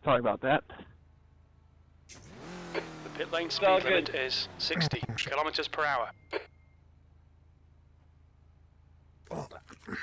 Sorry about that. The pit lane speed limit is 60 kilometers per hour. Hold on.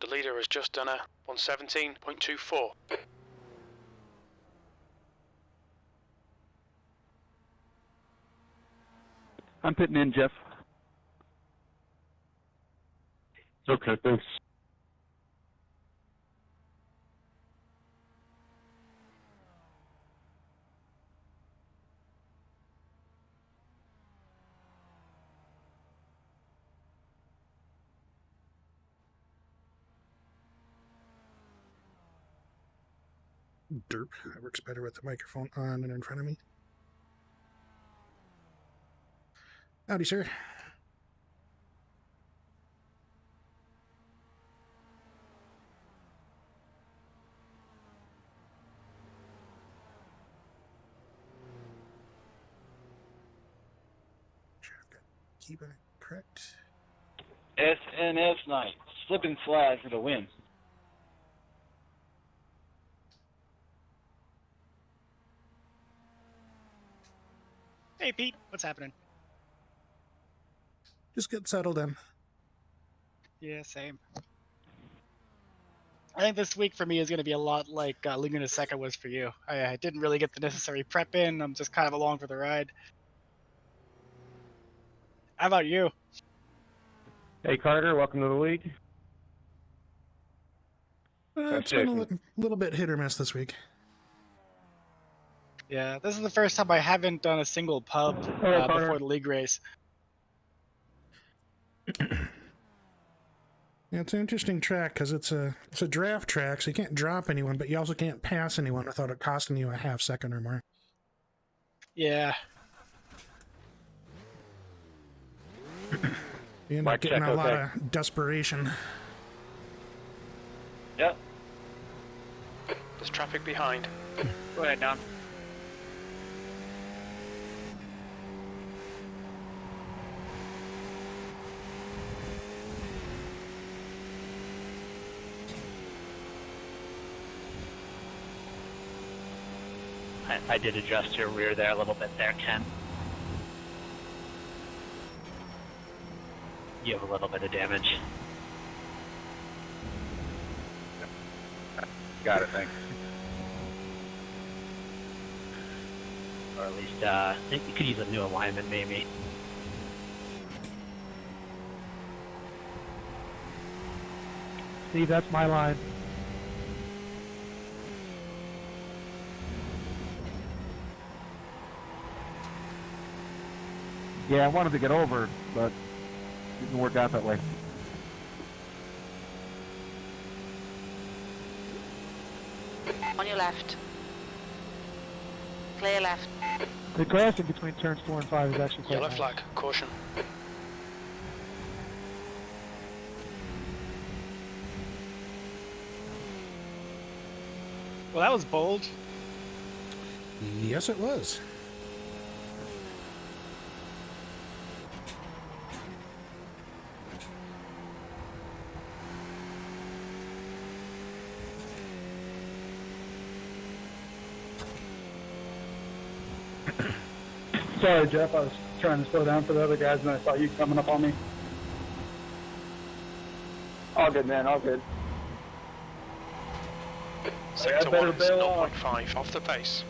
The leader has just done a 117.24. I'm pitting in, Jeff. Okay, thanks. Derp. That works better with the microphone on and in front of me. Howdy, sir. Sure, I've got keeping it correct. SNF9, slip and slide for the win. Hey Pete, what's happening? Just get settled in. Yeah, same. I think this week for me is going to be a lot like Laguna Seca was for you. I didn't really get the necessary prep in. I'm just kind of along for the ride. How about you? Hey, Carter, welcome to the league. It's been a little bit hit or miss this week. Yeah, this is the first time I haven't done a single pub before the league race. Yeah, it's an interesting track because it's a draft track, so you can't drop anyone, but you also can't pass anyone without it costing you a half second or more. Yeah. You end up getting a lot of desperation. Yep. There's traffic behind. Go ahead, Don. I did adjust your rear there a little bit there, Ken. You have a little bit of damage. Got it, thanks. Or at least, I think you could use a new alignment, maybe. Steve, that's my line. Yeah, I wanted to get over, but it didn't work out that way. On your left. Clear left. The crossing between turns 4 and 5 is actually quite Yellow nice. flag, caution. Well, that was bold. Yes, it was. Sorry, Jeff, I was trying to slow down for the other guys and I saw you coming up on me. All good, man, all good. Sector 1 is 0.5 off the pace.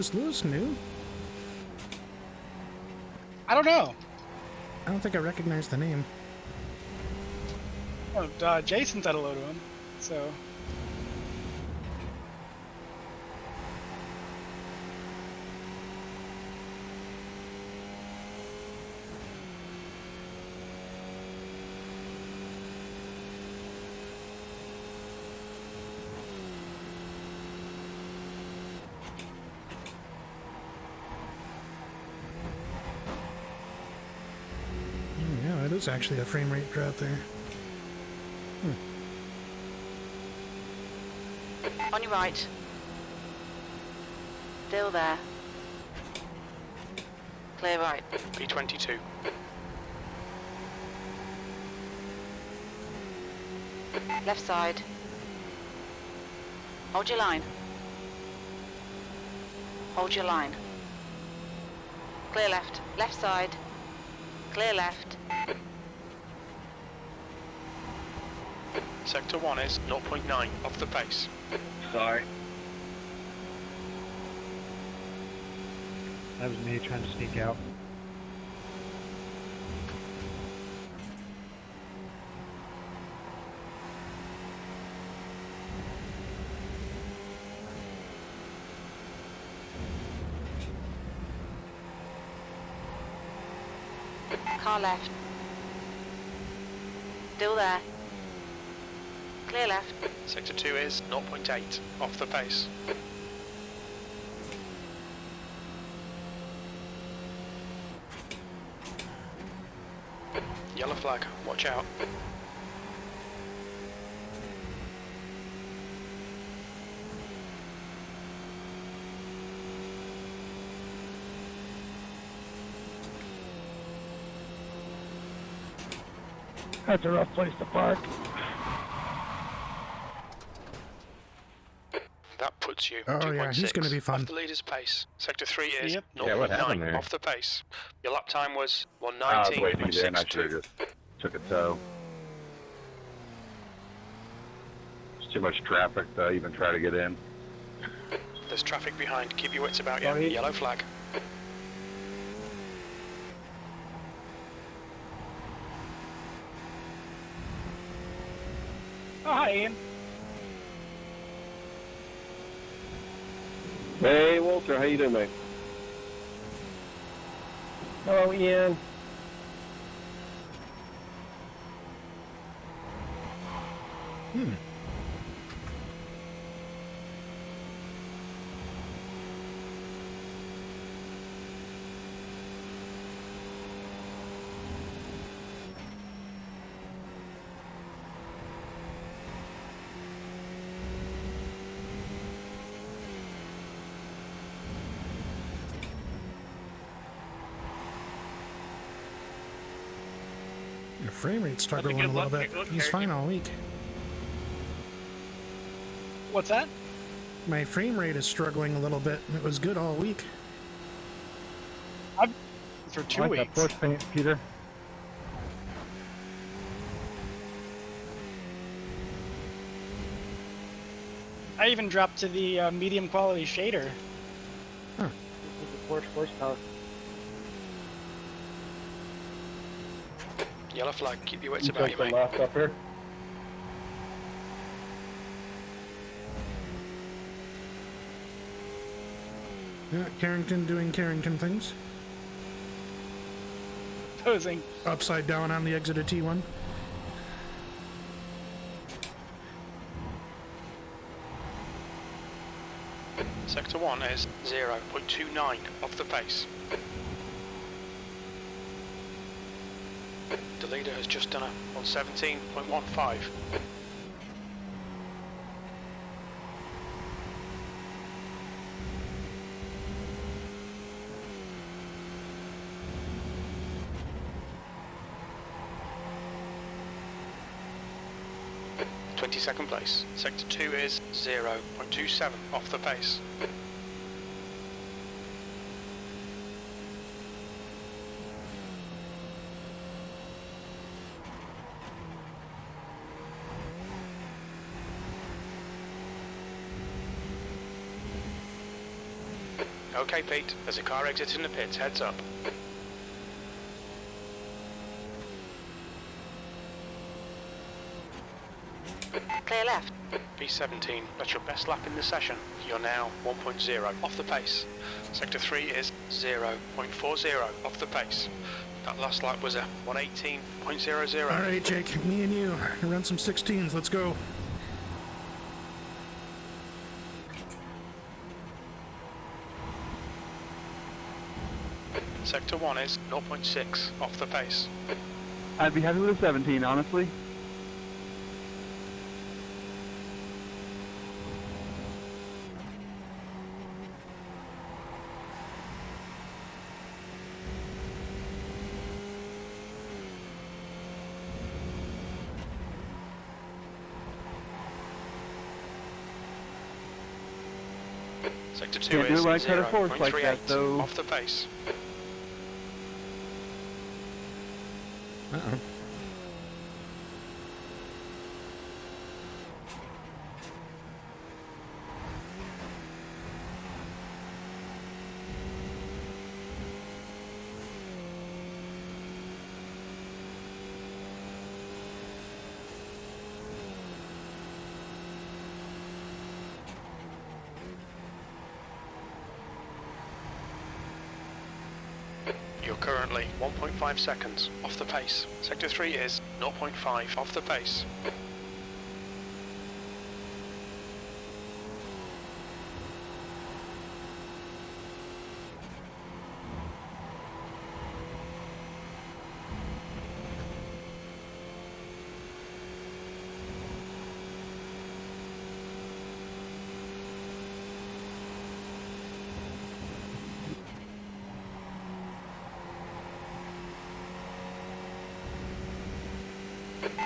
Is Lewis new? I don't know. I don't think I recognize the name. Oh, Jason said hello to him, so... is actually a frame rate drop there. On your right. Still there. Clear right. P22. Left side. Hold your line. Hold your line. Clear left. Left side. Clear left. Sector 1 is 0.9 off the pace. Sorry. That was me trying to sneak out. Car left. Still there. Clear left. Sector 2 is 0.8 off the pace. Yellow flag, watch out. That's a rough place to park. That puts you Oh, yeah, 2.6 he's gonna be fun. off the leader's pace. Sector 3 is Yep. 0.9 Yeah, what happened there? off the pace. Your lap time was I was waiting to get in. I 119.62. should have just took a tow. There's too much traffic to even try to get in. There's traffic behind. Keep your wits about you. Sorry. Yellow flag. Oh, hi, Ian. Hey, Walter, how you doing, mate? Hello, Ian. Your frame rate's struggling a little bit. He's fine all week. What's that? My frame rate is struggling a little bit. It was good all week. For 2 I like weeks. that bush paint, Peter. I even dropped to the medium quality shader. Huh. This is the Porsche horsepower. Yellow flag. Keep your wits You about take you, the mate. left up here. Yeah, Carrington doing Carrington things. Posing. Upside down on the exit of T1. Sector 1 is 0.29 off the pace. The leader has just done a 117.15. Second place. Sector 2 is 0.27 off the pace. Okay, Pete, there's a car exiting the pits, heads up. Clear left. P17, that's your best lap in the session. You're now 1.0 off the pace. Sector 3 is 0.40 off the pace. That last lap was a 118.00. All right, Jake, me and you run some 16s. Let's go. Sector 1 is 0.6 off the pace. I'd be happy with a 17, honestly. Sector 2 Can't do is it like Cutter Force like that, 0.38 though. off the pace. Uh-oh. You're currently 1.5 seconds off the pace. Sector 3 is 0.5 off the pace.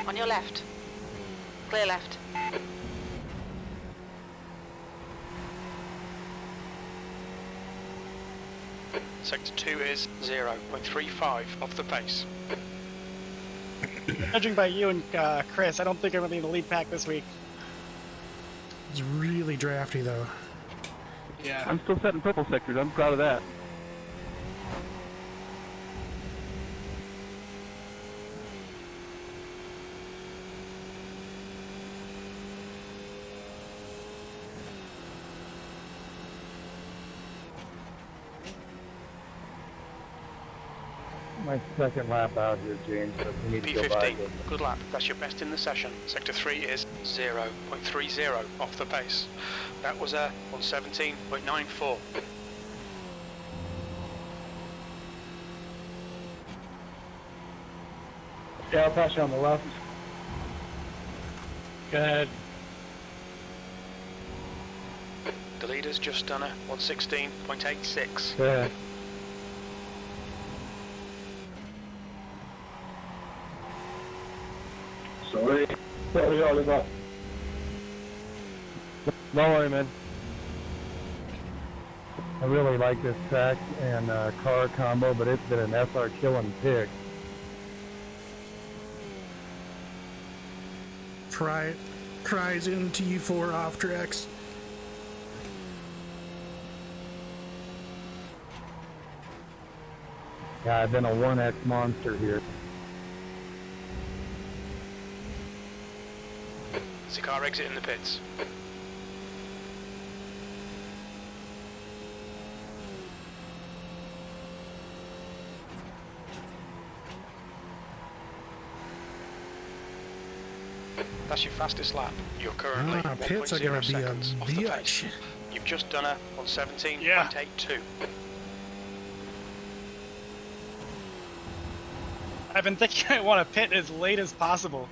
On your left. Clear left. Sector 2 is 0.35 off the pace. Judging by you and Chris, I don't think I'm going to be in the lead pack this week. It's really drafty, though. Yeah. I'm still setting purple sectors. I'm proud of that. My second lap out here, James, but we need to go by. P15, good lap. That's your best in the session. Sector 3 is 0.30 off the pace. That was on 17.94. Yeah, I'll pass you on the left. Good. The leader's just done a 116.86. Yeah. Sorry, Oliver. Don't worry, man. I really like this track and car combo, but it's been an SR killing pick. Cries in T4 off tracks. Yeah, I've been a 1X monster here. Is the car exiting the pits? That's your fastest lap. You're currently Pits are 1.0 gonna be a seconds off the pace. bitch. You've just done a 117.82. Yeah. I've been thinking I want to pit as late as possible.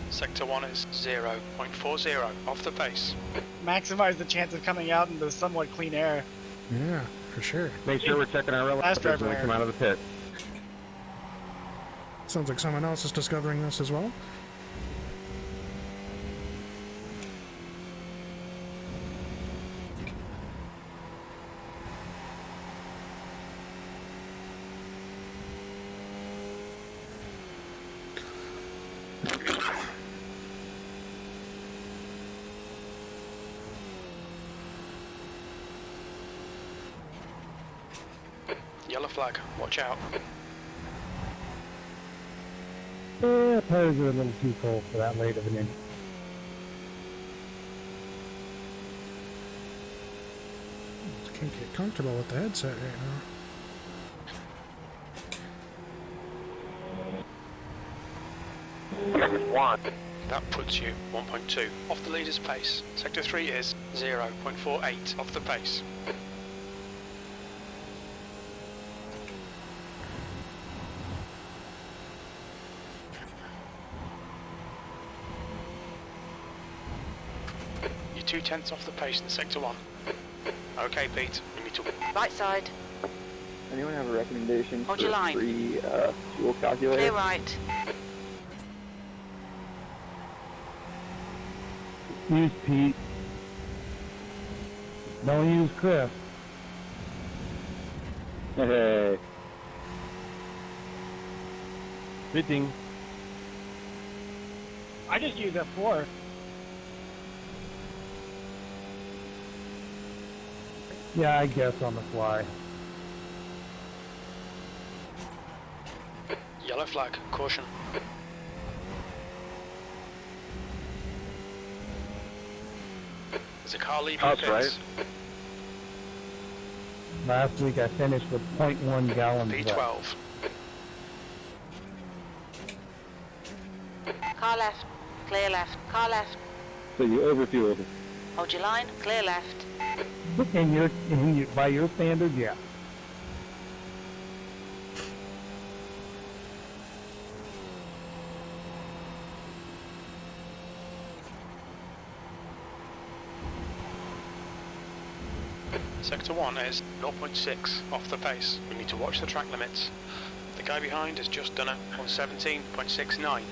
Sector 1 is 0.40 off the pace. Maximize the chance of coming out into somewhat clean air. Yeah, for sure. Make sure we're checking our Fast relatives driver when we air. come out of the pit. Sounds like someone else is discovering this as well. Yellow flag, watch out. Yeah, tires are a little too cold for that late of an inning. Just can't get comfortable with the headset right now. One. That puts you 1.2 off the leader's pace. Sector 3 is 0.48 off the pace. You're 2/10 off the pace in sector 1. Okay, Pete, we need to... Right side. Anyone have a recommendation Hold for your a line. free fuel calculator? Clear right. Use Pete. Don't use Chris. Hey. Fitting. I just use F4. Yeah, I guess on the fly. Yellow flag, caution. There's a car leaving the That's pits. right. Last week I finished with 0.1 gallons left. P12. Car left. Clear left. Car left. So you overfueled. Hold your line. Clear left. By your standards, yeah. Sector 1 is 0.6 off the pace. We need to watch the track limits. The guy behind has just done it on 17.69.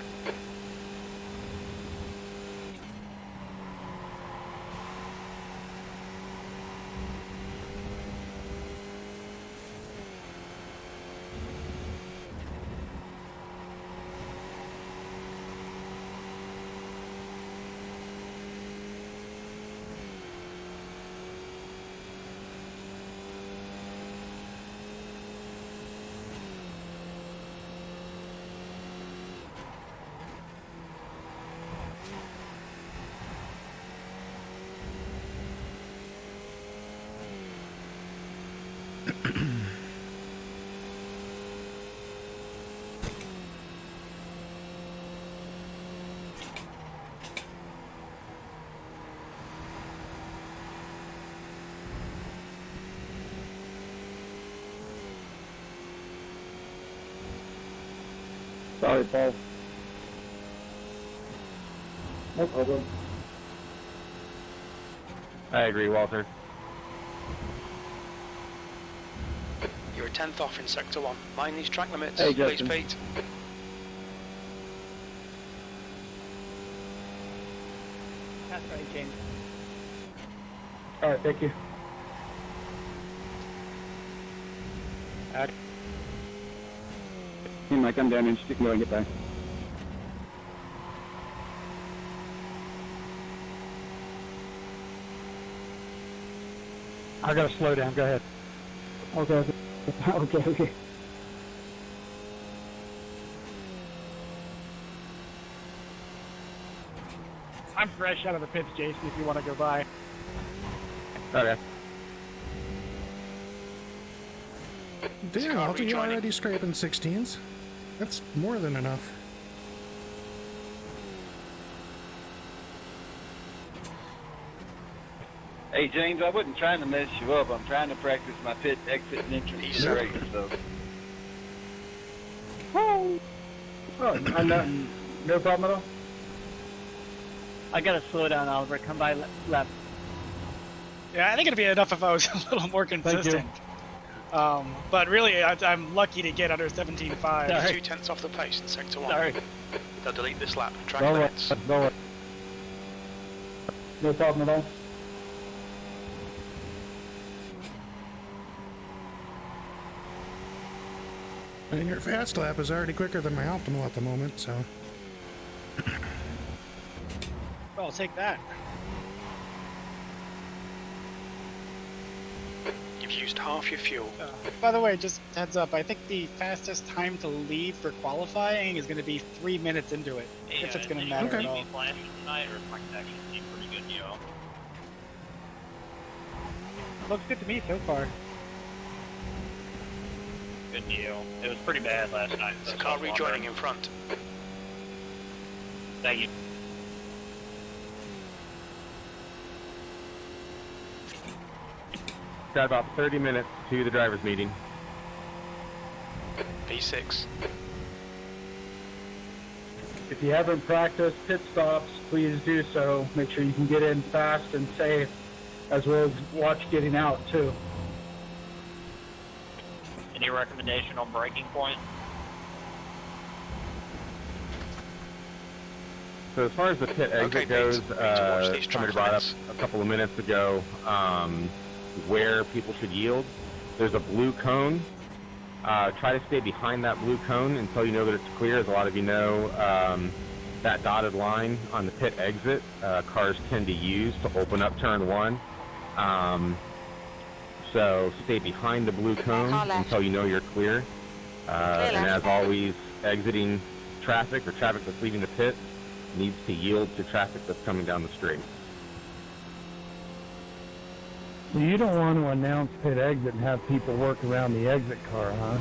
Sorry, Paul. No problem. I agree, Walter. You're a 10th off in Sector 1. Mind these track limits, Hey, please, Justin. Pete. That's right, James. Alright, thank you. Hey Mike, I'm damaged. You can go and get back. I gotta slow down. Go ahead. Okay. Okay. I'm fresh out of the pits, Jason, if you want to go by. Okay. Damn, car Walter, you're rejoining. already scraping 16s. That's more than enough. Hey James, I wasn't trying to mess you up. I'm trying to practice my pit exit and entrance He's straight. So Oh, no problem at all. I gotta slow down, Oliver. Come by left. Yeah, I think it'd be enough if I was a little more consistent. But really, I'm lucky to get under 17.5. Sorry. 2/10 off the pace in Sector 1. Sorry. They'll delete this lap. Track Go ahead. limits. Go ahead. No problem at all. And your fast lap is already quicker than my optimal at the moment, so. Well, I'll take that. You've used half your fuel. By the way, just heads up, I think the fastest time to leave for qualifying is going to be 3 minutes into it, if it's going to matter at all. Looks good to me so far. Good deal. It was pretty bad last night. There's a car rejoining in front. Thank you. Got about 30 minutes to the driver's meeting. P6. If you haven't practiced pit stops, please do so. Make sure you can get in fast and safe, as well as watch getting out too. Any recommendation on braking point? So as far as the pit exit goes, somebody brought up a couple of minutes ago where people should yield. There's a blue cone. Try to stay behind that blue cone until you know that it's clear. As a lot of you know, that dotted line on the pit exit, cars tend to use to open up turn 1. So stay behind the blue cone until you know you're clear. And as always, exiting traffic or traffic that's leaving the pit needs to yield to traffic that's coming down the street. You don't want to announce pit exit and have people work around the exit car, huh?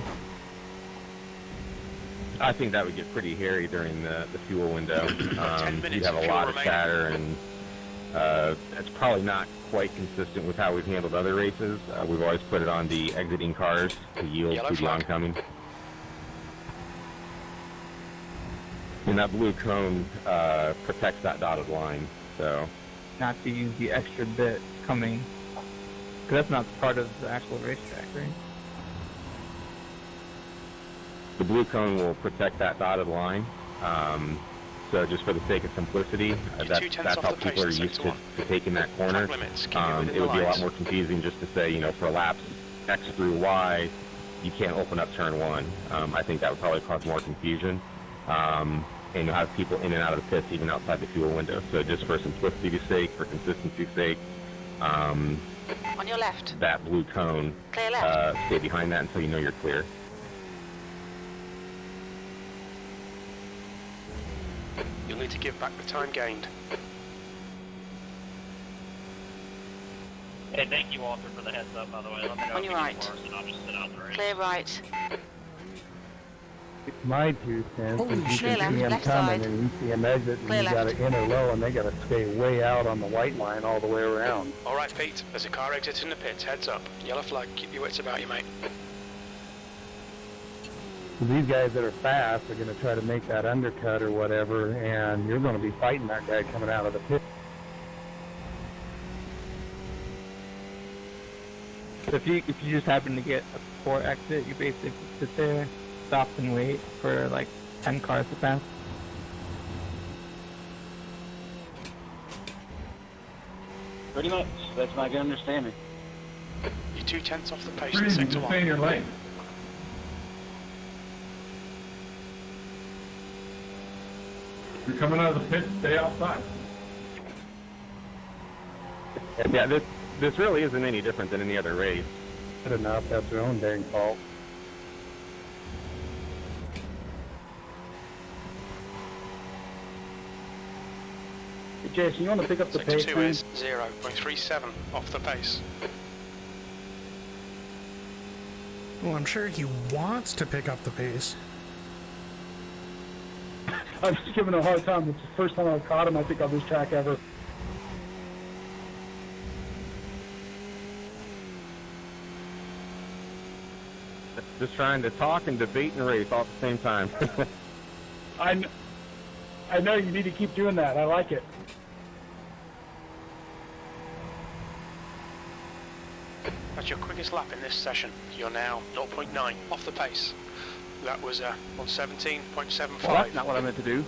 I think that would get pretty hairy during the fuel window. You'd have a lot of chatter, and it's probably not quite consistent with how we've handled other races. We've always put it on the exiting cars to yield to the oncoming. And that blue cone protects that dotted line, so... Not to use the extra bit coming, because that's not part of the actual racetrack, right? The blue cone will protect that dotted line. So just for the sake of simplicity, that's how people are used to taking that corner. It would be a lot more confusing just to say, you know, for laps X through Y, you can't open up turn 1. I think that would probably cause more confusion. And you'll have people in and out of the pits even outside the fuel window. So just for simplicity's sake, for consistency's sake, on your left, that blue cone, clear left. Stay behind that until you know you're clear. You'll need to give back the time gained. Hey, thank you, Walter, for the heads up, by the way. Let me know On if your you right. need more, and I'll just sit out the race. Clear right. My 2 cents Holy is you shit. can see them Left coming side. and you see them exit and Clear you got left. to enter low and they got to stay way out on the white line all the way around. All right, Pete, there's a car exiting the pits. Heads up. Yellow flag. Keep your wits about you, mate. So these guys that are fast are going to try to make that undercut or whatever, and you're going to be fighting that guy coming out of the pit. So if you just happen to get a poor exit, you basically sit there, stop and wait for like 10 cars to pass. Pretty much. That's my good understanding. You're 2/10 off the pace in sector 1. Stay in your lane. You're coming out of the pit, stay outside. Yeah, this really isn't any different than any other race. Good enough, that's their own dang fault. Hey, Jason, you want to pick up the Sector pace? 2 man? is 0.37 off the pace. Well, I'm sure he wants to pick up the pace. I'm just giving him a hard time. It's the first time I've caught him, I think, on this track ever. Just trying to talk and debate and race all at the same time. I know you need to keep doing that. I like it. That's your quickest lap in this session. You're now 0.9 off the pace. That was on 17.75. Well, that's not what I meant to do.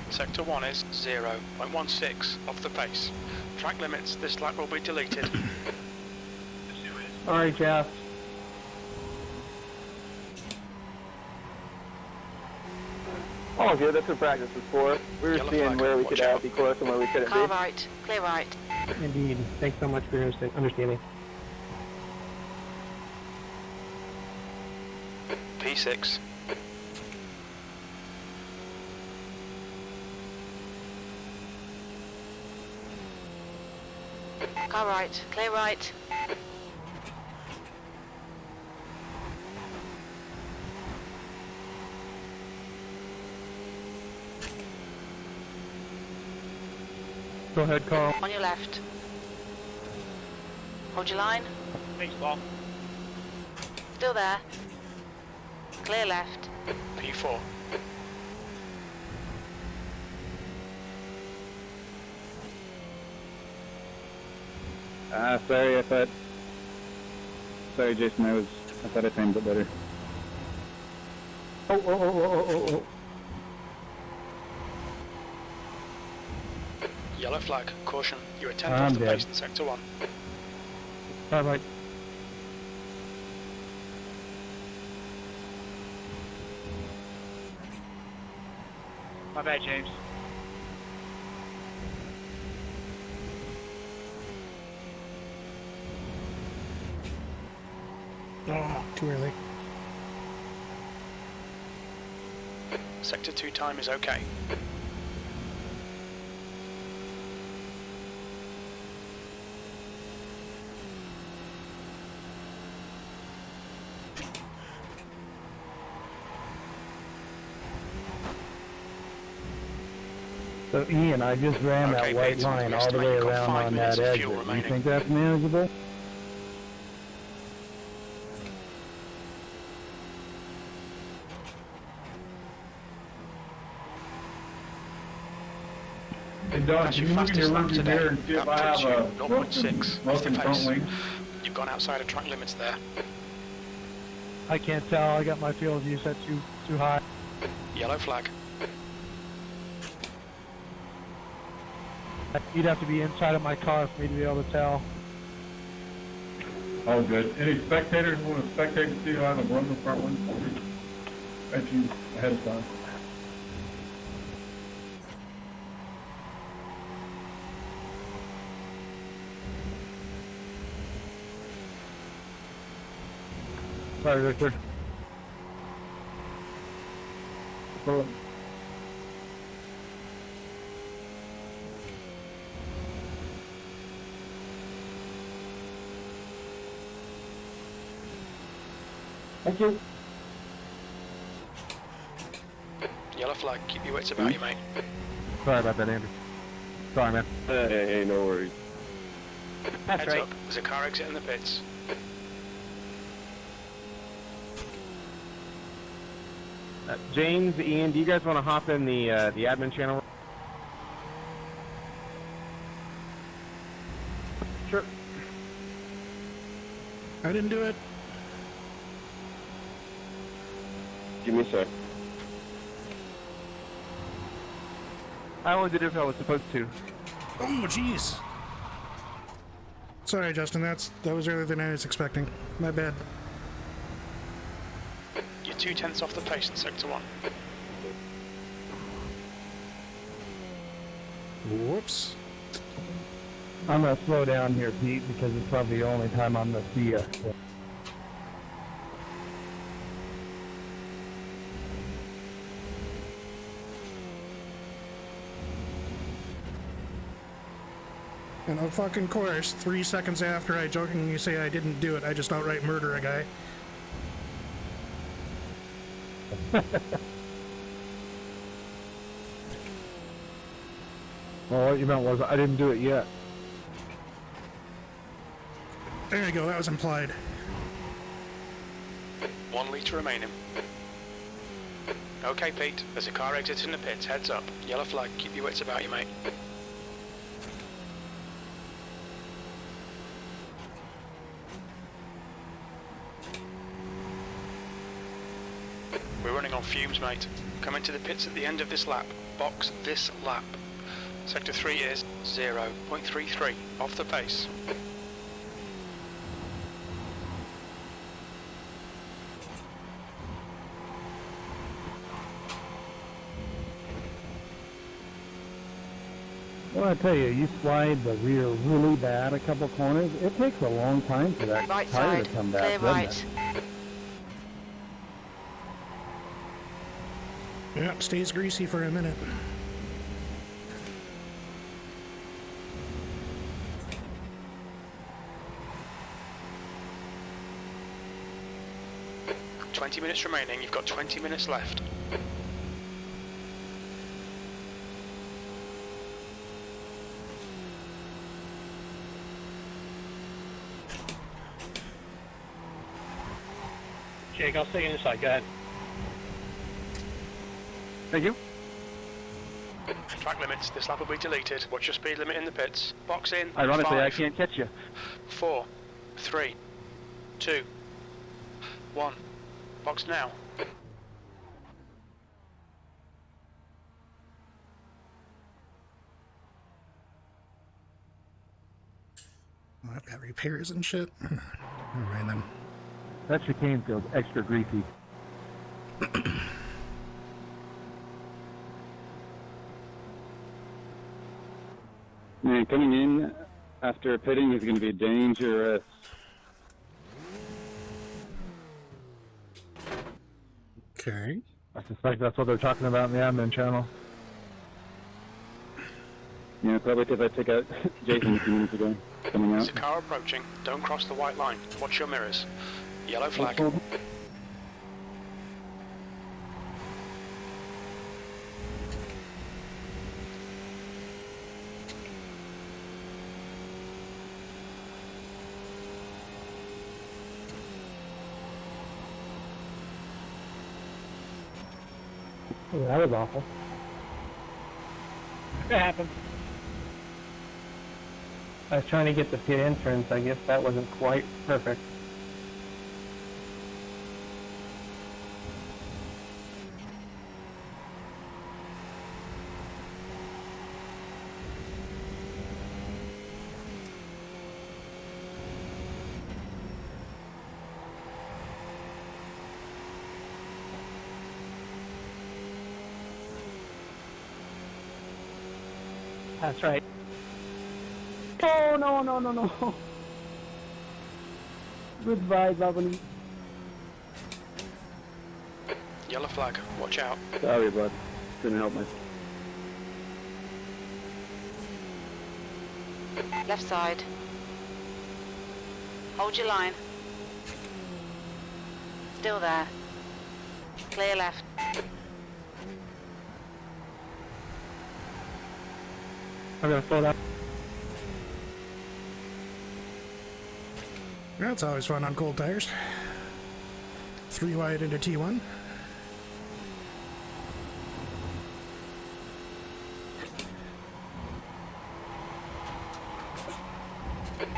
Sector 1 is 0.16 off the pace. Track limits, this lap will be deleted. Sorry, Jeff. Oh, good. That's what practice was for. We were Yellow seeing flag, where we watch could out. be close and where we couldn't Car be. right, clear right. Indeed. Thanks so much for your understanding. P6. Car right, clear right. Go ahead, Carl. On your left. Hold your line. Thanks, Paul. Still there. Clear left. P4. Sorry, sorry, Jason, I thought I timed it better. Oh. Yellow flag. Caution. You're a 10th off the pace in sector 1. Bye-bye. My bad, James. Oh, too early. Sector 2 time is okay. So Ian, I just ran Okay, that white Pete, line we all the estimate way you've got around 5 on minutes that of exit. fuel You remaining. think that's manageable? Hey, Don, That's can your you look in fastest your lap rearview today. mirror and see if That I puts have you a 0.6 off the broken front pace. wing? You've gone outside of track limits there. I can't tell. I got my field view set too high. Yellow flag. You'd have to be inside of my car for me to be able to tell. Oh, good. Any spectators want to spectate to see if I have a broken front wing? Bet you ahead of time. Sorry, Victor. Thank you. Yellow flag. Keep your wits about you, mate. Sorry about that, Andrew. Sorry, man. Hey, no worries. That's Heads right. up. There's a car exiting the pits. James, Ian, do you guys want to hop in the admin channel? Sure. I didn't do it. Give me a sec. I only did it if I was supposed to. Oh, jeez. Sorry, Justin. That was earlier than I was expecting. My bad. You're 2/10 off the pace in sector 1. Whoops. I'm gonna slow down here, Pete, because it's probably the only time I'm gonna see you. And of fucking course, 3 seconds after I jokingly say I didn't do it, I just outright murder a guy. Well, what you meant was I didn't do it yet. There you go, that was implied. 1 litre remaining. Okay, Pete. There's a car exiting the pits. Heads up. Yellow flag. Keep your wits about you, mate. We're running on fumes, mate. Come into the pits at the end of this lap. Box this lap. Sector 3 is 0.33 off the pace. Well, I tell you, you slide the rear really bad a couple corners. It takes a long time for that Right tire side. to come Clear back, doesn't right. it? Yep, stays greasy for a minute. $20 minutes remaining. You've got 20 minutes left. Jake, I'll stay inside. Go ahead. Thank you. Track limits. This lap will be deleted. What's your speed limit in the pits? Box in. Ironically, 5, I can't catch you. 4, 3, 2, 1. Box now. Oh, I've got repairs and shit. All right then. That chicane feels extra greasy. Man, coming in after pitting is going to be dangerous. Okay. I suspect that's what they're talking about in the admin channel. Yeah, probably because I took out Jason a few minutes ago. Coming out. There's a car approaching. Don't cross the white line. Watch your mirrors. Yellow flag. Oh, that was awful. It happens. I was trying to get the pit entrance. I guess that wasn't quite perfect. That's right. Oh, no, no, no, no. Goodbye, Babani. Yellow flag. Watch out. Sorry, bud. Couldn't help me. Left side. Hold your line. Still there. Clear left. I'm gonna slow down. That's always fun on cold tires. 3 wide into T1.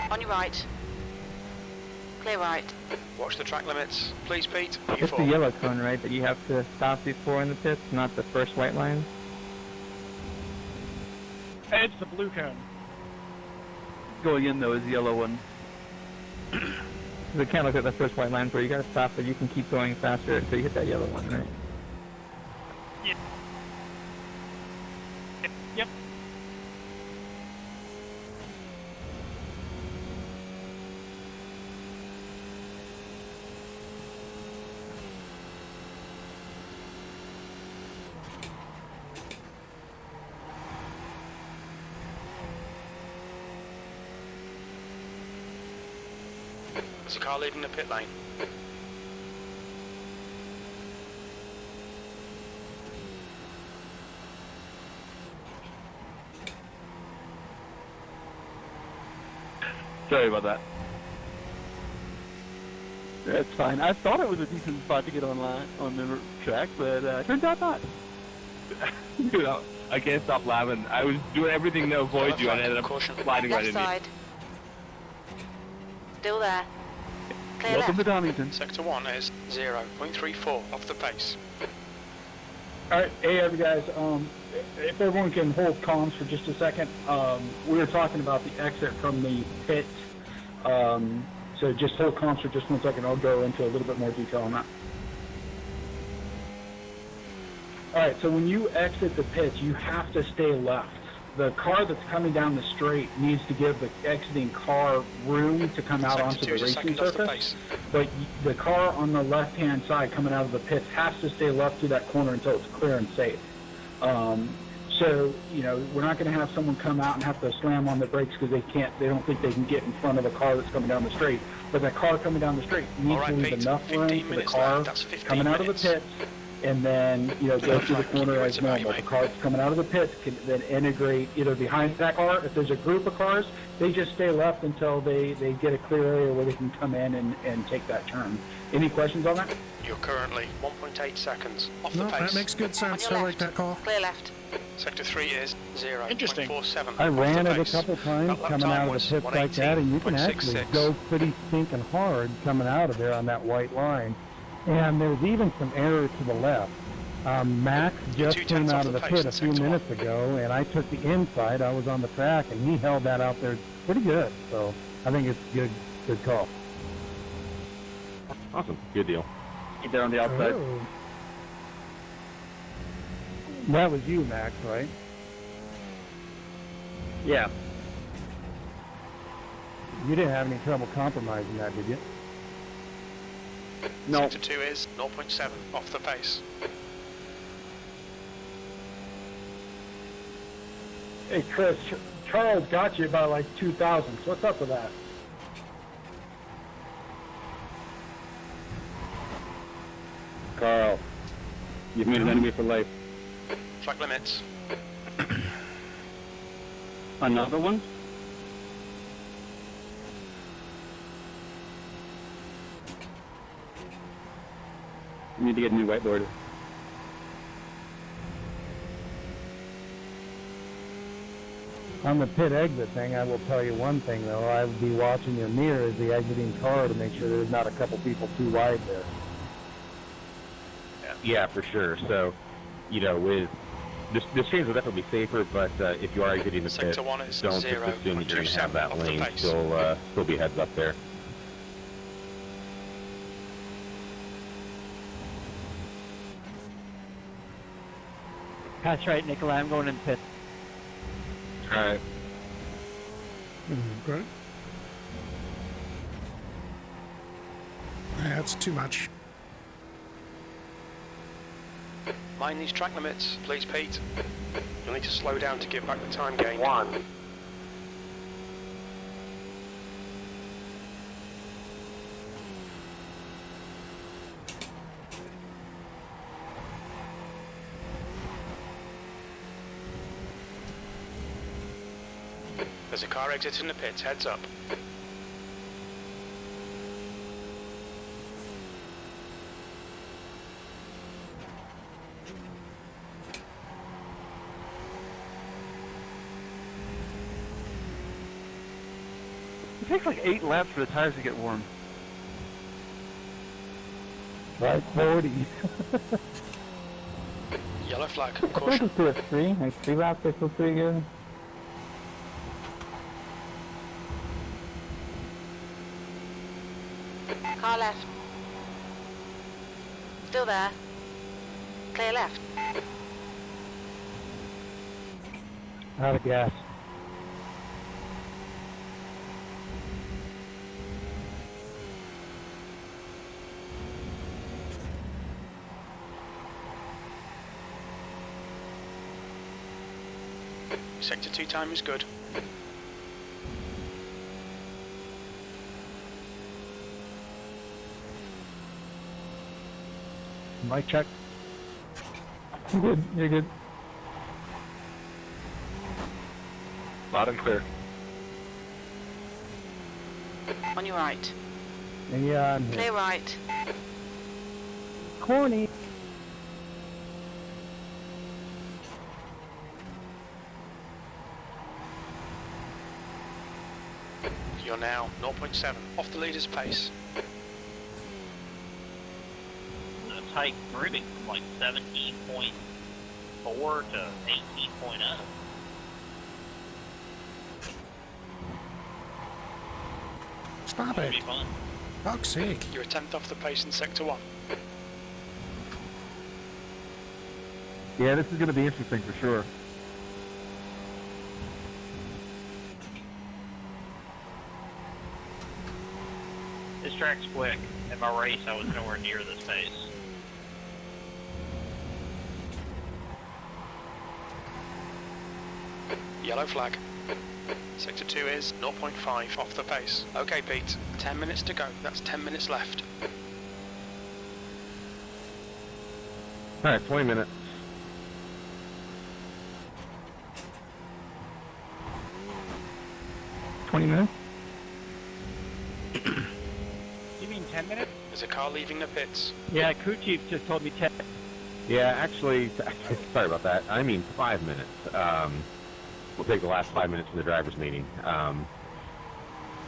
On your right. Clear right. Watch the track limits. Please, Pete. It's the yellow cone, right, that you have to stop before in the pits, not the first white line? It's the blue cone. Going in though is the yellow one. It can't look at the first white line where you gotta stop, but you can keep going faster until you hit that yellow one, right? Yeah. Yep. There's a car leaving the pit lane. Sorry about that. That's fine. I thought it was a decent spot to get on the track, but turns out not. Dude, I can't stop laughing. I was doing everything to avoid you, and I ended up sliding right Left into you. side. Still there. Clear Welcome left. to Donnington. Sector 1 is 0.34 off the pace. Alright, hey guys, if everyone can hold comms for just a second, we were talking about the exit from the pit, so just hold comms for just 1 second, I'll go into a little bit more detail on that. Alright, so when you exit the pits, you have to stay left. The car that's coming down the straight needs to give the exiting car room to come out onto the racing surface, but the car on the left-hand side coming out of the pits has to stay left through that corner until it's clear and safe. So, you know, we're not going to have someone come out and have to slam on the brakes because they don't think they can get in front of the car that's coming down the straight. But that car coming down the straight needs to leave enough room for the car coming out of the pits and then go through the corner as normal. The car that's coming out of the pits can then integrate either behind that car. If there's a group of cars, they just stay left until they get a clear area where they can come in and take that turn. Any questions on that? You're currently 1.8 seconds off the No, pace. that makes good sense. I like that call. Clear left. Sector 3 is 0.47. I ran it a pace. couple times That lap coming time out of the was pits like that, and you can actually 118.66. go pretty stinking hard coming out of there on that white line. And there's even some error to the left. Max just came out of the pit a few minutes ago, and I took the inside. I was on the track, and he held that out there pretty good. So I think it's good call. Awesome. Good deal. Get there on the outside. Oh. That was you, Max, right? Yeah. You didn't have any trouble compromising that, did you? No. Sector 2 is 0.7 off the pace. Hey, Chris, Charles got you by like 2,000. So what's up with that? Carl, you've made an enemy for life. Track limits. Another one? You need to get a new whiteboard. On the pit exit thing, I will tell you one thing, though. I would be watching your mirror as the exiting car to make sure there's not a couple people too wide there. Yeah, for sure. So, with this trains will definitely be safer, but if you are exiting the pit, don't just assume that you're going to have that lane. Still be heads up there. That's right, Nikolai. I'm going in pit. All right. Good. That's too much. Mind these track limits, please, Pete. You'll need to slow down to give back the time gain. There's a car exiting the pits, heads up. It takes like 8 laps for the tires to get warm. Right, 40. Yellow flag, I think caution. it's 2 or 3. Like 3 laps, I feel pretty good. Car left. Still there. Clear left. Out of gas. Sector 2 time is good. Mic check. You're good. You're good. Loud and clear. On your right. Yeah, I'm here. Clear right. Corny. You're now 0.7 off the leader's pace. It's like moving from like 17.4 to 18.0. Stop It'll it. be fun. Fuck's sake. You're a 10th off the pace in Sector 1. Yeah, this is going to be interesting for sure. This track's quick. In my race, I was nowhere near this pace. Yellow flag. Sector 2 is 0.5 off the pace. Okay, Pete. 10 minutes to go. That's 10 minutes left. All right, 20 minutes. You mean 10 minutes? There's a car leaving the pits. Yeah, crew chief just told me 10. Yeah, actually, sorry about that. I mean 5 minutes. We'll take the last 5 minutes of the driver's meeting.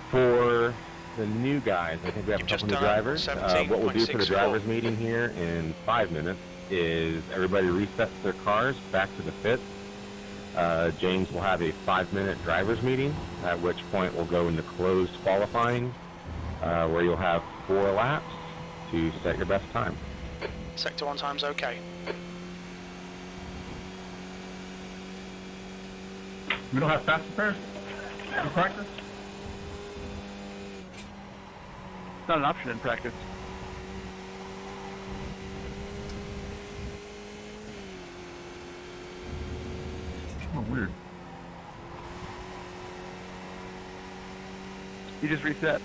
For the new guys, I think we have a couple new drivers. What we'll do for the drivers meeting here in 5 minutes is everybody resets their cars back to the pits. James will have a 5-minute drivers meeting, at which point we'll go into closed qualifying, where you'll have 4 laps to set your best time. Sector 1 time's okay. We don't have fast repairs in practice? It's not an option in practice. Oh, weird. You just reset.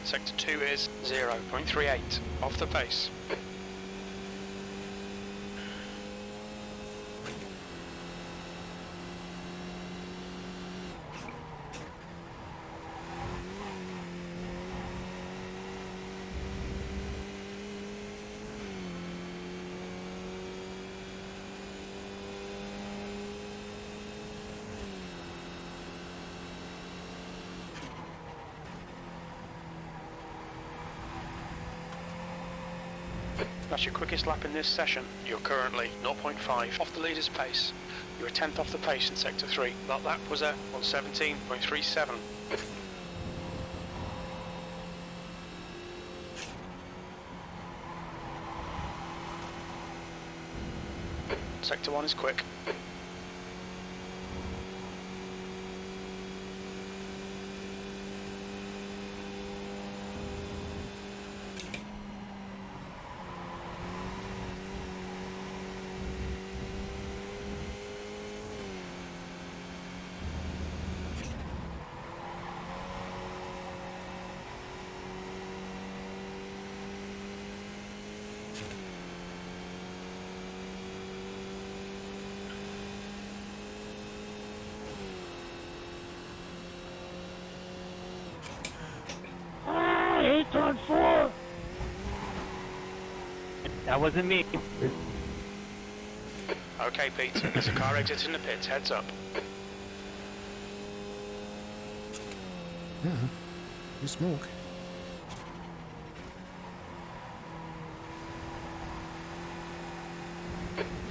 Sector 2 is 0.38, off the pace. That's your quickest lap in this session. You're currently 0.5 off the leader's pace. You're a 10th off the pace in Sector 3. That lap was a 1:17.37. Sector 1 is quick. Turn 4! That wasn't me. Okay, Pete. There's a car exiting the pits. Heads up. Yeah, you smoke.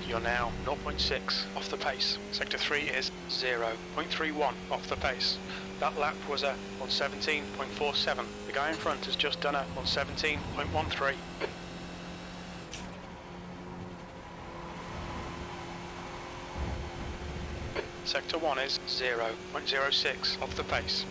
You're now 0.6 off the pace. Sector 3 is 0.31 off the pace. That lap was a 1:17.47. The guy in front has just done a 1:17.13. Sector 1 is 0.06 off the pace.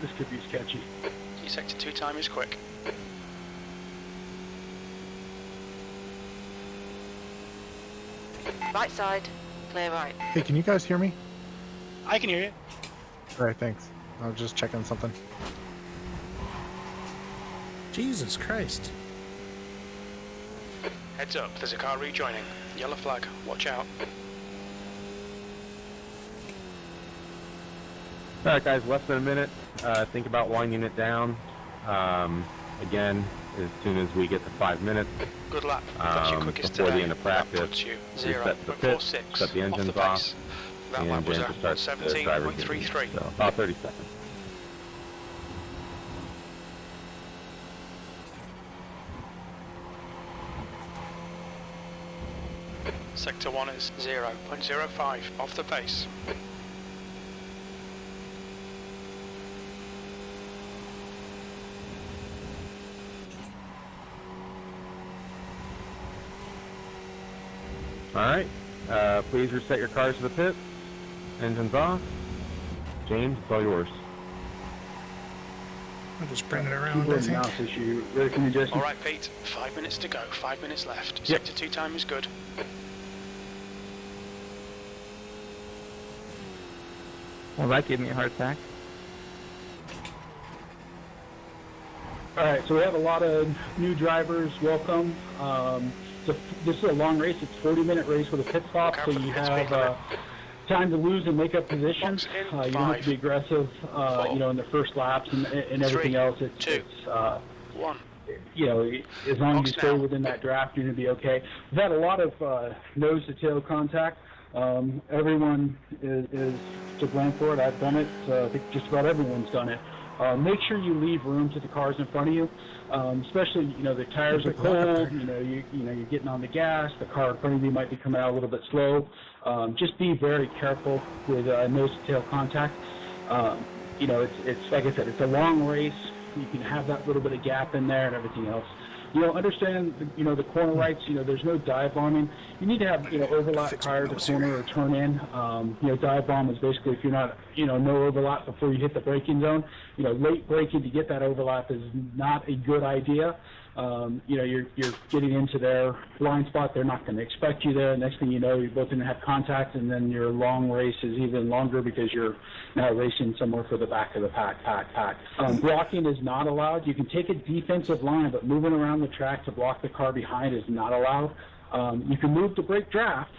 This could be sketchy. Your Sector 2 time is quick. Right side, clear right. Hey, can you guys hear me? I can hear you. All right, thanks. I was just checking something. Jesus Christ. Heads up, there's a car rejoining. Yellow flag, watch out. All right, guys, less than a minute. Think about winding it down. Again, as soon as we get to 5 minutes. Good lap. That's your quickest before today. the end of practice, you reset the pit, shut the engines off, that and lap was James will start the driver's meeting. 17.33. So about 30 seconds. Sector 1 is 0.05 off the pace. Alright, please reset your cars to the pit. Engines off. James, it's all yours. I'll just bring it around, I Keyboard and think. mouse issue. Ready for me, Jason? All right, Pete. 5 minutes to go. 5 minutes left. Sector 2 time is good. Well, that gave me a heart attack. All right, so we have a lot of new drivers. Welcome. This is a long race. It's a 40-minute race with a pit stop, so you have time to lose and make up position. You don't have to be aggressive, you know, in the first laps and everything else. It's 1. You know, as long as you stay within that draft, you're going to be okay. We've had a lot of nose-to-tail contact. Everyone is to blame for it. I've done it. I think just about everyone's done it. Make sure you leave room to the cars in front of you, especially, you know, the tires are cold, you know, you're getting on the gas, the car in front of you might be coming out a little bit slow. Just be very careful with nose-to-tail contact. You know, it's like I said, it's a long race. You can have that little bit of gap in there and everything else. You know, understand, you know, the corner rights, you know, there's no dive bombing. You need to have, you know, overlap prior to corner or turn in. You know, dive bomb is basically if you're not, you know, no overlap before you hit the braking zone. You know, late braking to get that overlap is not a good idea. You know, you're getting into their blind spot. They're not going to expect you there. Next thing you know, you're both going to have contact, and then your long race is even longer because you're now racing somewhere for the back of the pack. Blocking is not allowed. You can take a defensive line, but moving around the track to block the car behind is not allowed. You can move to break draft,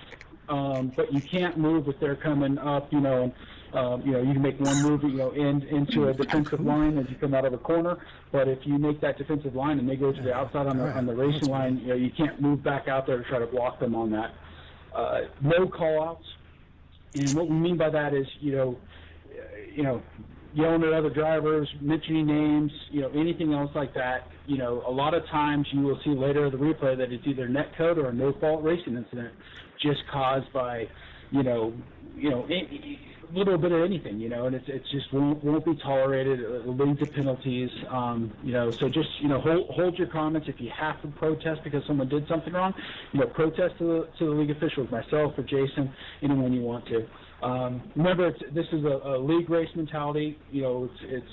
but you can't move if they're coming up, you know, you know, you can make one move, you know, into a defensive line as you come out of a corner. But if you make that defensive line and they go to the outside on the racing line, you know, you can't move back out there to try to block them on that. No call-outs. And what we mean by that is, you know, yelling at other drivers, mentioning names, you know, anything else like that. You know, a lot of times you will see later in the replay that it's either net code or a no-fault racing incident just caused by, you know, a little bit of anything, you know, and it's just won't be tolerated. It'll lead to penalties, you know. So just, you know, hold your comments. If you have to protest because someone did something wrong, you know, protest to the league officials, myself or Jason, anyone you want to. Remember, this is a league race mentality. You know, it's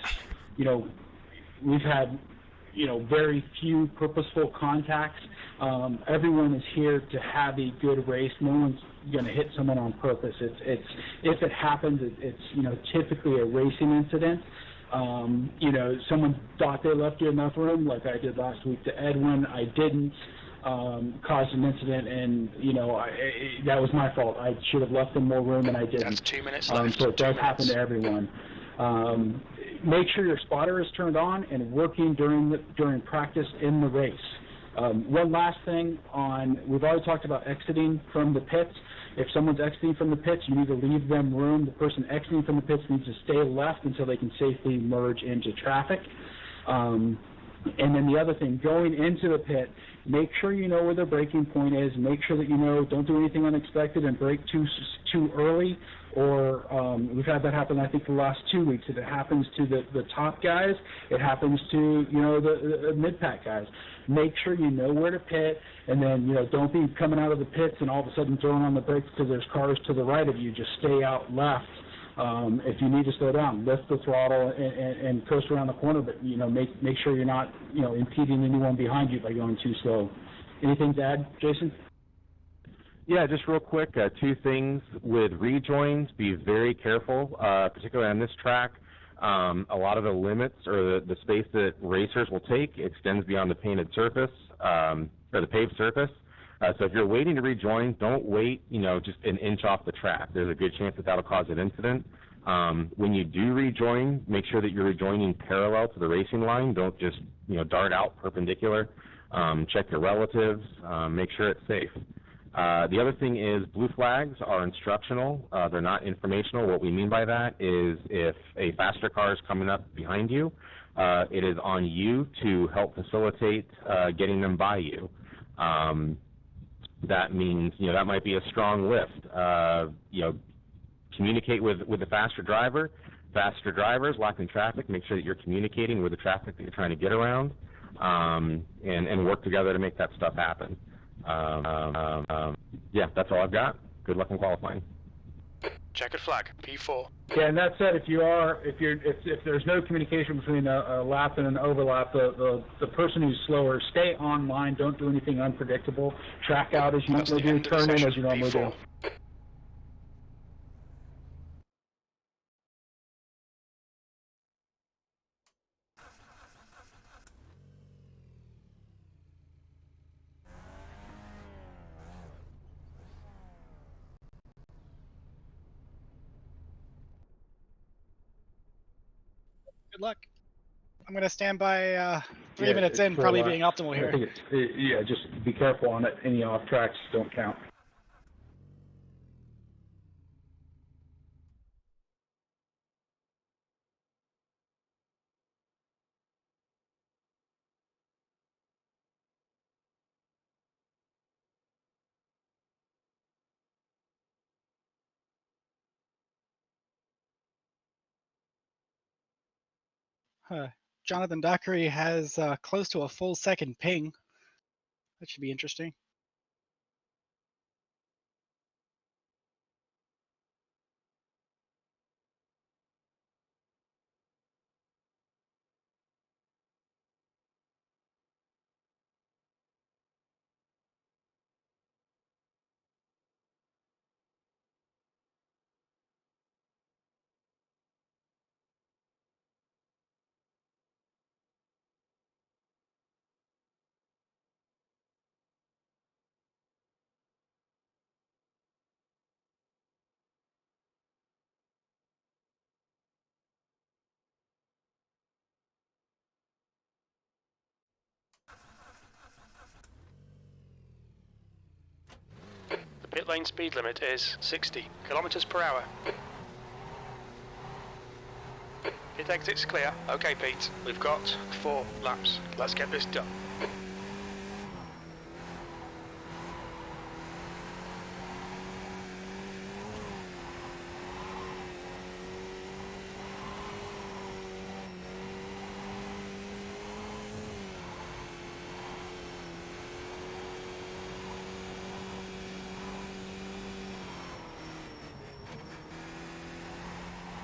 you know, we've had, you know, very few purposeful contacts. Everyone is here to have a good race. No one's going to hit someone on purpose. It's if it happens, it's you know, typically a racing incident. You know, someone thought they left you enough room, like I did last week to Edwin. I didn't. Caused an incident, and you know, that was my fault. I should have left them more room, and I didn't. That's 2 minutes left. So it does happen to everyone. Make sure your spotter is turned on and working during practice in the race. One last thing we've already talked about exiting from the pits. If someone's exiting from the pits, you need to leave them room. The person exiting from the pits needs to stay left until they can safely merge into traffic. And then the other thing, going into the pit, make sure you know where the braking point is. Make sure that you know, don't do anything unexpected and brake too early. Or we've had that happen, I think, the last 2 weeks. If it happens to the top guys, it happens to, you know, the mid-pack guys. Make sure you know where to pit, and then, you know, don't be coming out of the pits and all of a sudden throwing on the brakes because there's cars to the right of you. Just stay out left. If you need to slow down, lift the throttle and coast around the corner, but, you know, make sure you're not, you know, impeding anyone behind you by going too slow. Anything to add, Jason? Yeah, just real quick, 2 things with rejoins. Be very careful, particularly on this track. A lot of the limits or the space that racers will take extends beyond the painted surface or the paved surface. So if you're waiting to rejoin, don't wait, you know, just an inch off the track. There's a good chance that that'll cause an incident. When you do rejoin, make sure that you're rejoining parallel to the racing line. Don't just, you know, dart out perpendicular. Check your relatives. Make sure it's safe. The other thing is blue flags are instructional. They're not informational. What we mean by that is if a faster car is coming up behind you, it is on you to help facilitate getting them by you. That means, you know, that might be a strong lift. You know, communicate with the faster driver. Faster drivers locked in traffic, make sure that you're communicating with the traffic that you're trying to get around, and work together to make that stuff happen. Yeah, that's all I've got. Good luck in qualifying. Checkered flag, P4. Yeah, and that said, if there's no communication between a lap and an overlap, the person who's slower, stay online. Don't do anything unpredictable. Track out as you normally do. Turn in as you normally do. Good luck. I'm going to stand by 3 minutes in, probably being optimal here. I think yeah, just be careful on it. Any off tracks don't count. Jonathan Dockery has close to a full second ping. That should be interesting. The pit lane speed limit is 60 kilometers per hour. Pit exit's clear. Okay, Pete, we've got 4 laps. Let's get this done.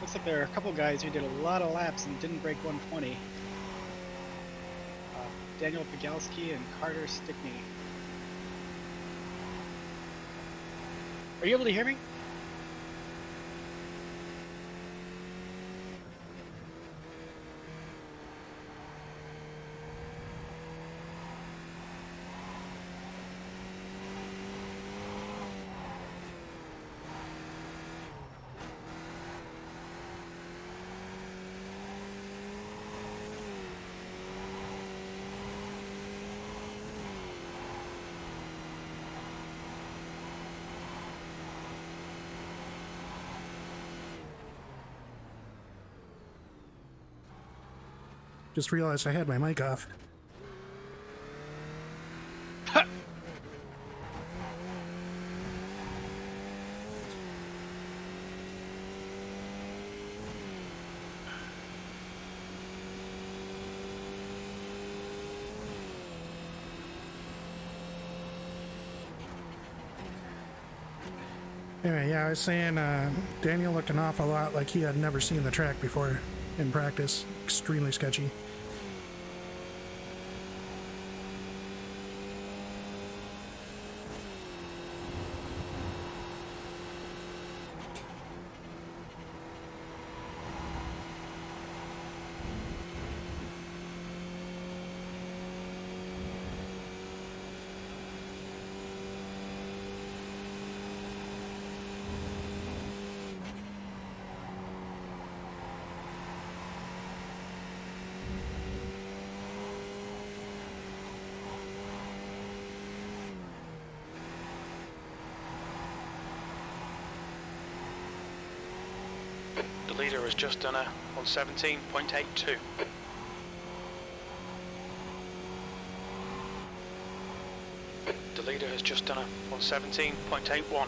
Looks like there are a couple guys who did a lot of laps and didn't break 120. Daniel Pagalski and Carter Stickney. Are you able to hear me? Just realized I had my mic off. Anyway, yeah, I was saying Daniel looked an awful lot like he had never seen the track before in practice. Extremely sketchy. The leader has just done a 117.82. The leader has just done a 117.81.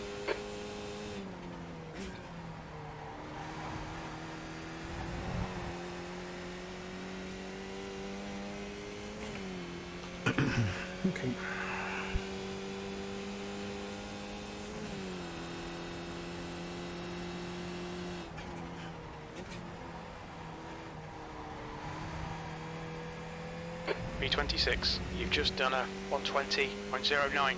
Okay. B26, you've just done a 120.09.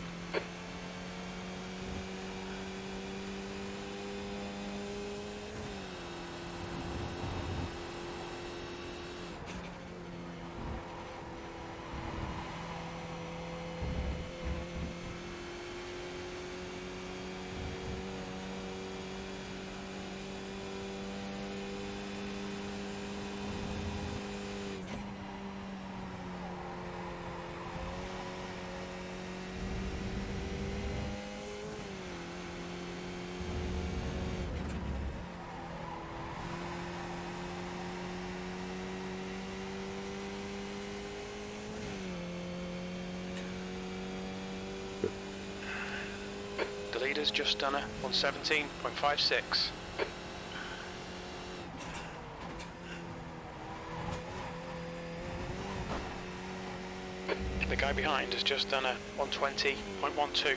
The leader's just done a 117.56. The guy behind has just done a 120.12.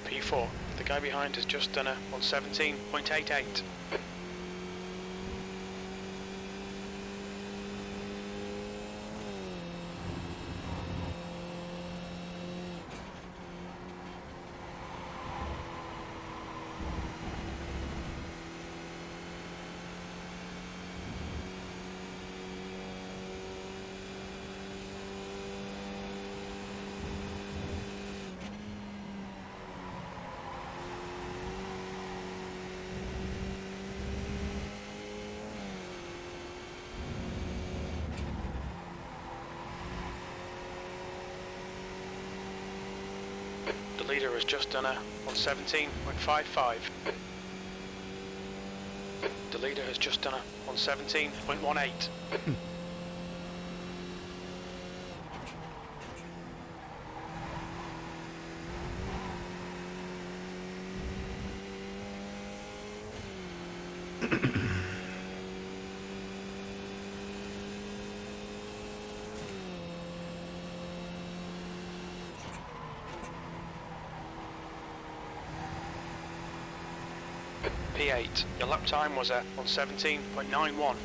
P4. The guy behind has just done a 117.88. The leader has just done a 117.55. The leader has just done a 117.18. P8. Your lap time was at 117.91.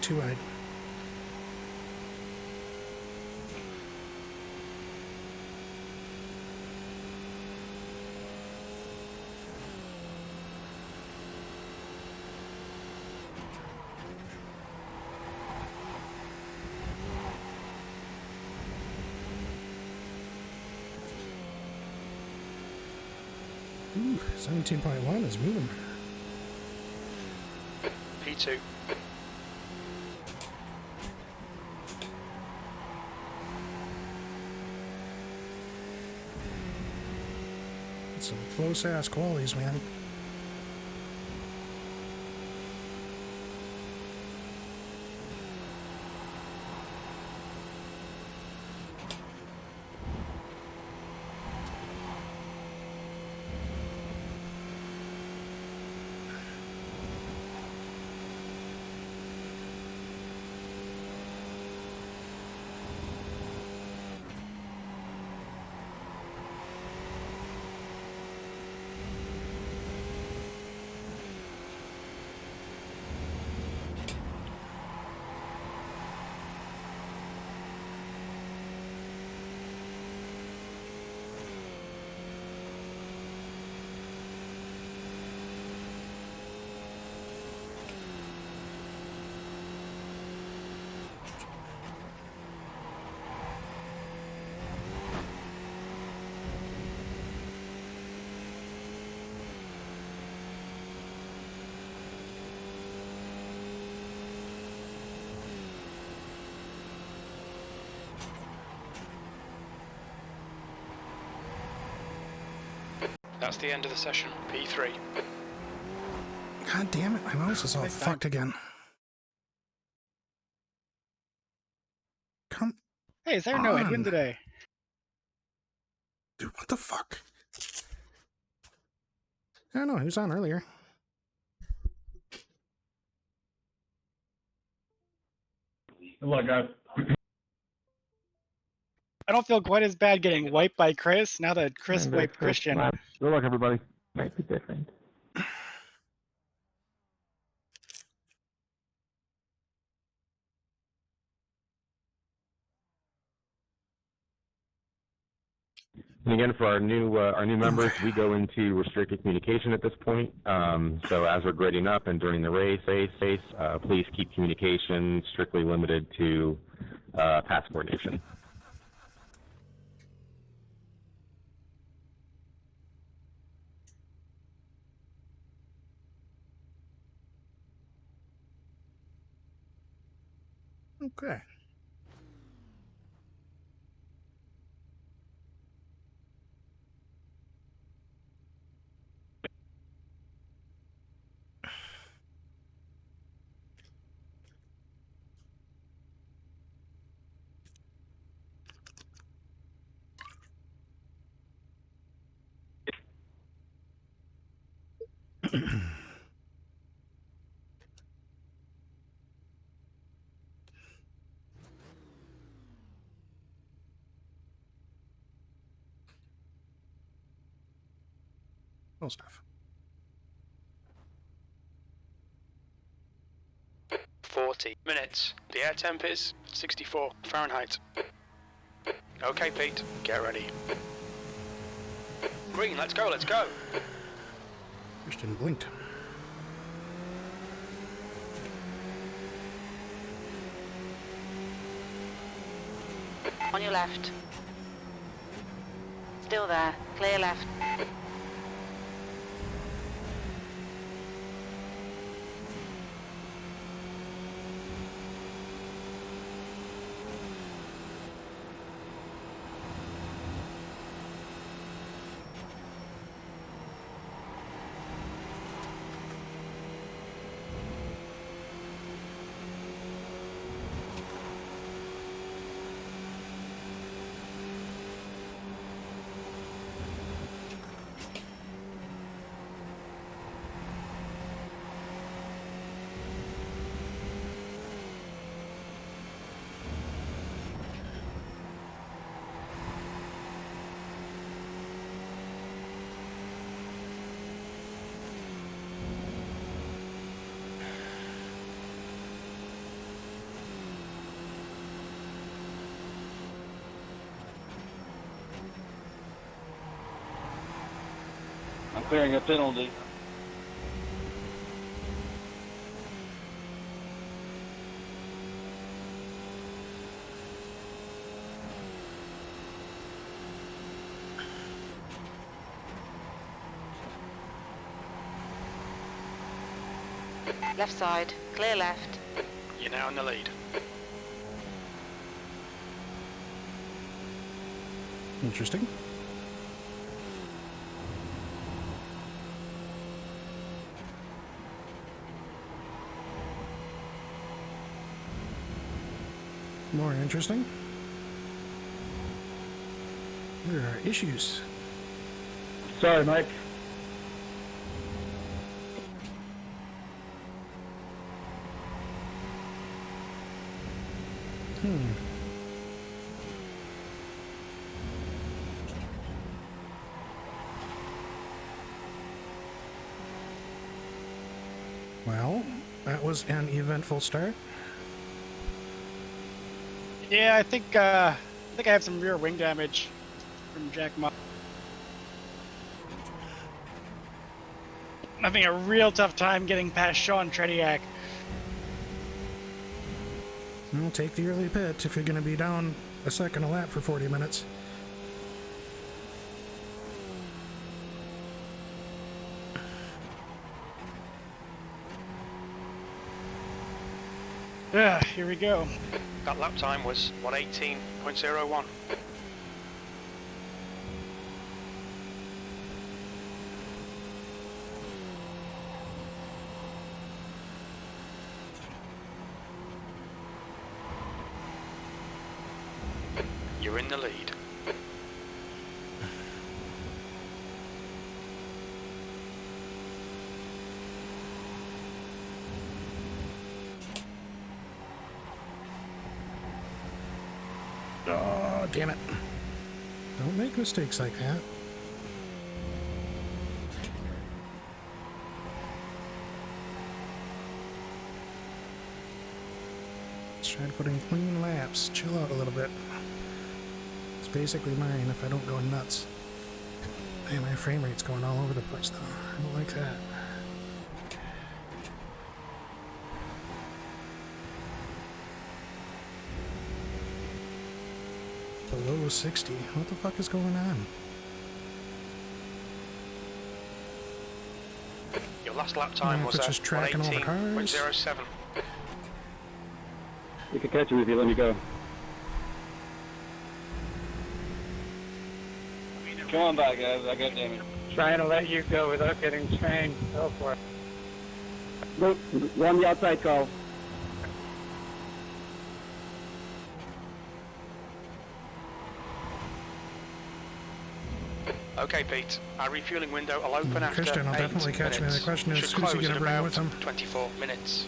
Too wide. Ooh, 17.1 is moving. P2. Some close ass qualities, man. That's the end of the session. P3. God damn it, my mouse is all fucked again. Come Hey, is there no Edwin on. today? Dude, what the fuck? I don't know, he was on earlier. Good luck, guys. I don't feel quite as bad getting wiped by Chris now that Chris wiped Christian. Good luck, everybody. Might be different. And again, for our new members, we go into restricted communication at this point. So as we're grading up and during the race, please keep communication strictly limited to pass coordination. Okay. Cool stuff. 40 minutes. The air temp is 64 Fahrenheit. Okay, Pete, get ready. Green, let's go, let's go. Christian blinked. On your left. Still there. Clear left. I'm clearing a penalty. Left side. Clear left. You're now in the lead. Interesting. More interesting. There are issues. Sorry, Mike. Well, that was an eventful start. Yeah, I think I have some rear wing damage from Jack Ma. I'm having a real tough time getting past Sean Trediak. Well, take the early pit if you're going to be down a second a lap for 40 minutes. Here we go. That lap time was 118.01. You're in the lead. Oh, damn it. Don't make mistakes like that. Let's try to put in clean laps. Chill out a little bit. It's basically mine if I don't go nuts. Man, my frame rate's going all over the place though. I don't like that. Below 60. What the fuck is going on? Your last lap time was just tracking all the cars. 118.07. We could catch him if you let me go. Come on back, guys. I got damage. Trying to let you go without getting trained. Go for it. Go on the outside, Carl. Okay, Pete. Our refueling window will open after Christian, I'll 8 definitely catch me. minutes. The question is, Should who's he close gonna in bring about with him? 24 minutes.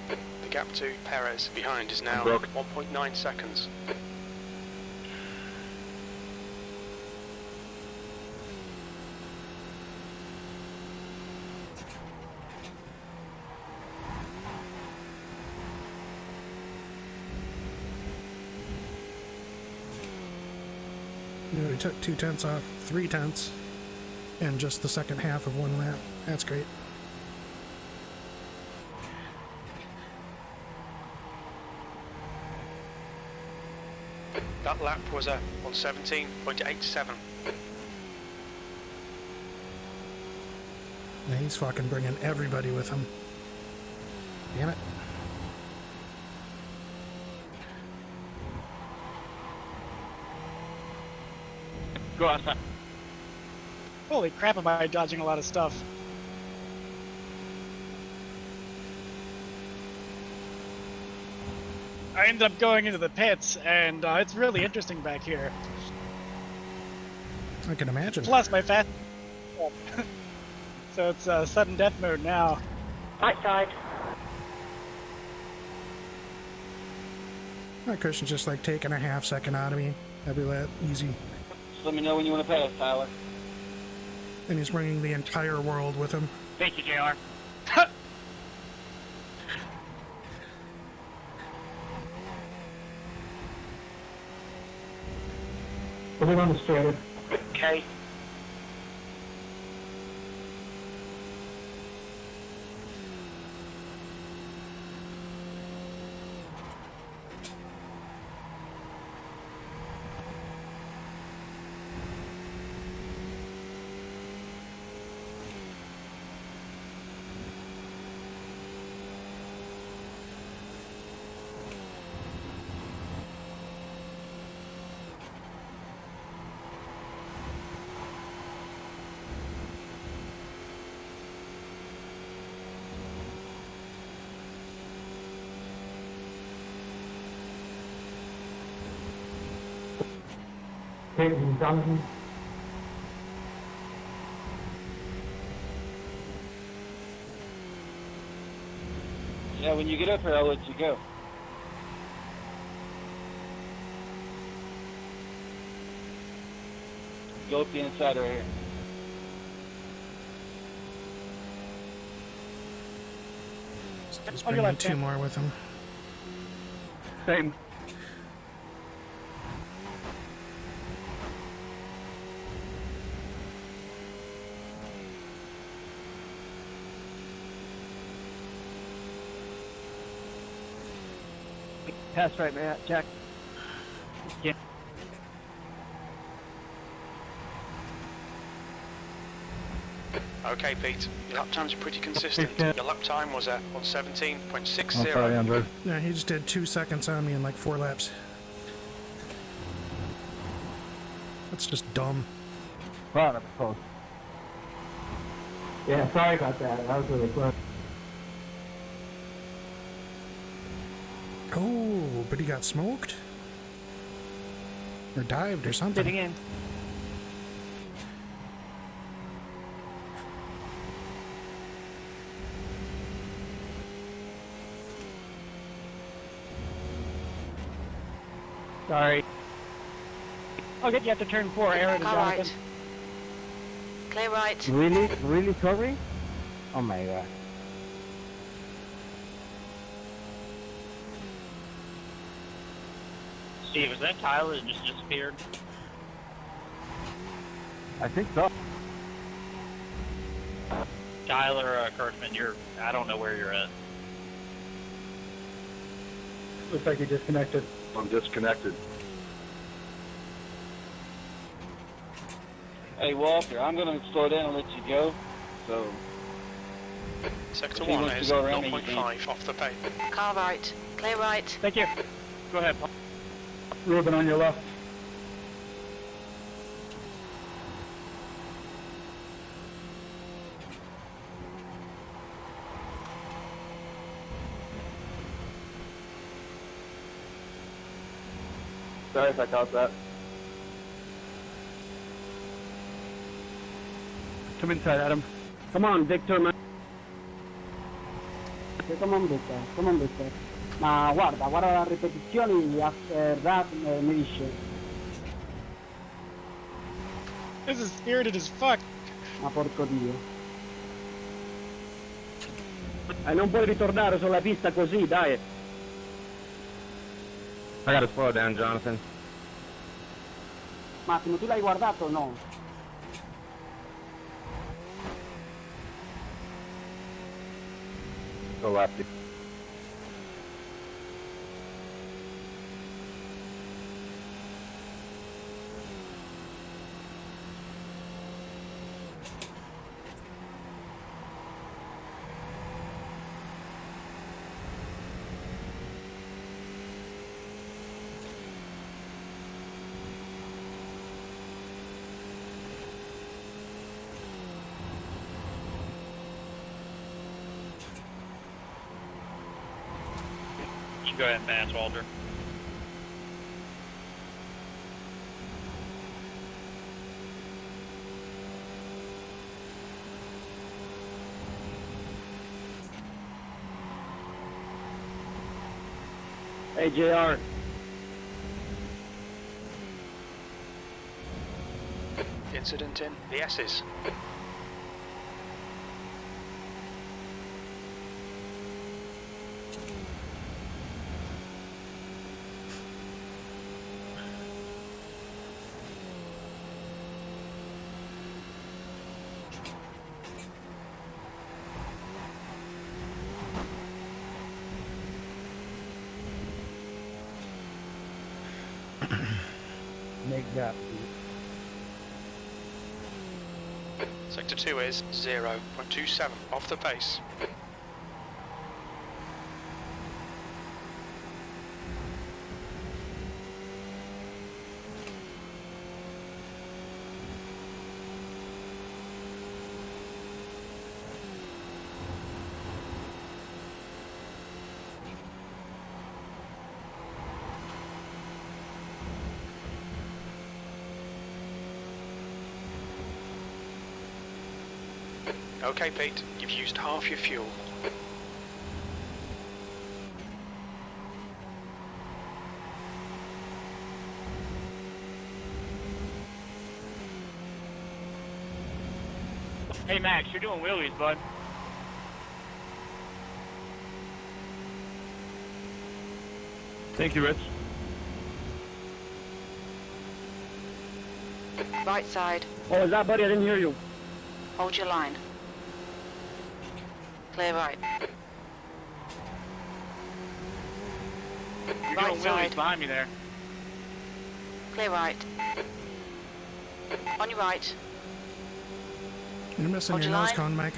The gap to Perez behind is now 1.9 seconds. We took 2 tenths off 3 tenths in just the second half of one lap. That's great. That lap was a 117.87. Yeah, he's fucking bringing everybody with him. Damn it. Go outside. Holy crap, am I dodging a lot of stuff. I ended up going into the pits, and it's really interesting back here. I can imagine. Plus, my fast... So it's sudden death mode now. Right side. My Christian's just like taking a half second out of me. Every lap, easy. Just let me know when you want to pass, Tyler. And he's bringing the entire world with him. Thank you, JR. Put it on the straight. Okay. Donnington. Yeah, when you get up here, I'll let you go. Go up the inside right here. He's bringing 2 more with him. Same. Pass right, Matt. Jack. Yeah. Okay, Pete. Your lap times are pretty consistent. Your lap time was at 117.60. Oh, sorry, Andrew. Yeah, he just did 2 seconds on me in like 4 laps. That's just dumb. Wow, that was close. Yeah, sorry about that. That was really close. Oh, but he got smoked? Or dived or something. Sitting in. Sorry. I'll get you at the turn 4, Aaron and All Jonathan. right. Clear right. Really? Really, Corey? Oh my god. Steve, is that Tyler that just disappeared? I think so. Tyler Kirkman, I don't know where you're at. Looks like you disconnected. I'm disconnected. Hey Walter, I'm going to slow down and let you go. So, Sector if he 1 wants to is go around me, he 0.5 off the pace. Car right. Clear right. Thank you. Go ahead, Paul. Ruben on your left. Sorry if I caught that. Come inside, Adam. Come on, Victor, man. Come on Victor. Ma guarda la ripetizioni, mi dice. This is spirited as fuck. Ma porco dio. Non puoi ritornare sulla pista così, dai. I gotta slow down, Jonathan. Massimo, tu l'hai guardato o no? Go lefty. You can go ahead and pass, Walter. Hey, JR. Incident in the S's. Make that. Sector 2 is 0.27 off the pace. Okay, Pete, you've used half your fuel. Hey, Max, you're doing wheelies, bud. Thank you, Rich. Right side. Oh, is that buddy? I didn't hear you. Hold your line. Clear right. You're Right doing wheelies side. behind me there. Clear right. On your right. You're missing Hold your your nose line. cone, Mike.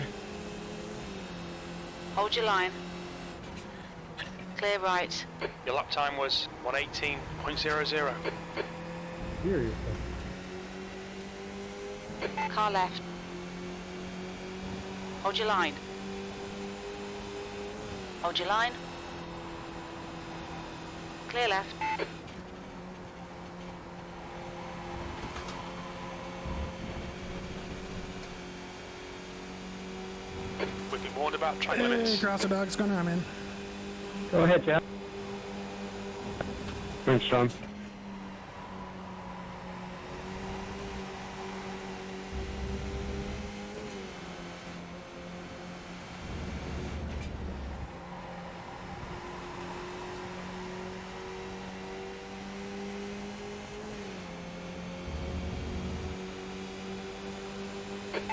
Hold your line. Clear right. Your lap time was 118.00. Seriously. Car left. Hold your line. Hold your line. Clear left. We've been warned about track Hey, limits. cross the dog's going on, man. Go ahead, Jeff. Thanks, John.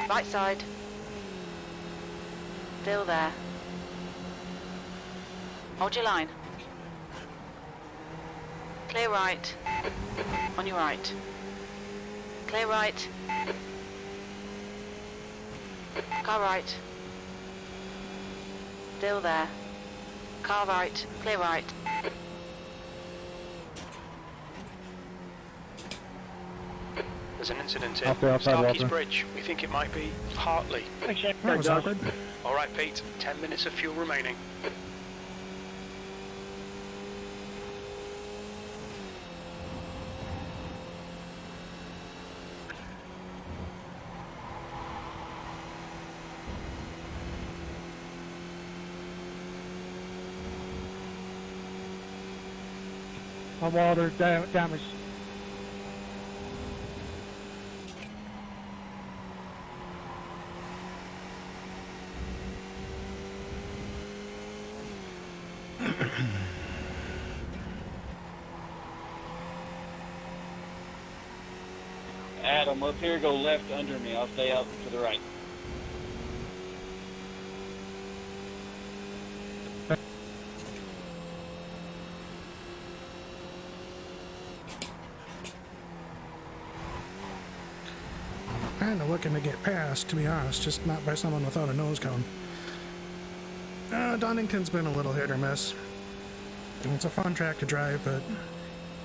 Right side. Still there. Hold your line. Clear right. On your right. Clear right. Car right. Still there. Car right. Clear right. There's an incident in Off the outside, Starkey's Walter. Bridge. We think it might be Hartley. That was awkward. All right, Pete. 10 minutes of fuel remaining. My water damaged. Adam, up here, go left under me. I'll stay out to the right. Kind of looking to get past, to be honest, just not by someone without a nose cone. Donnington's been a little hit or miss. It's a fun track to drive, but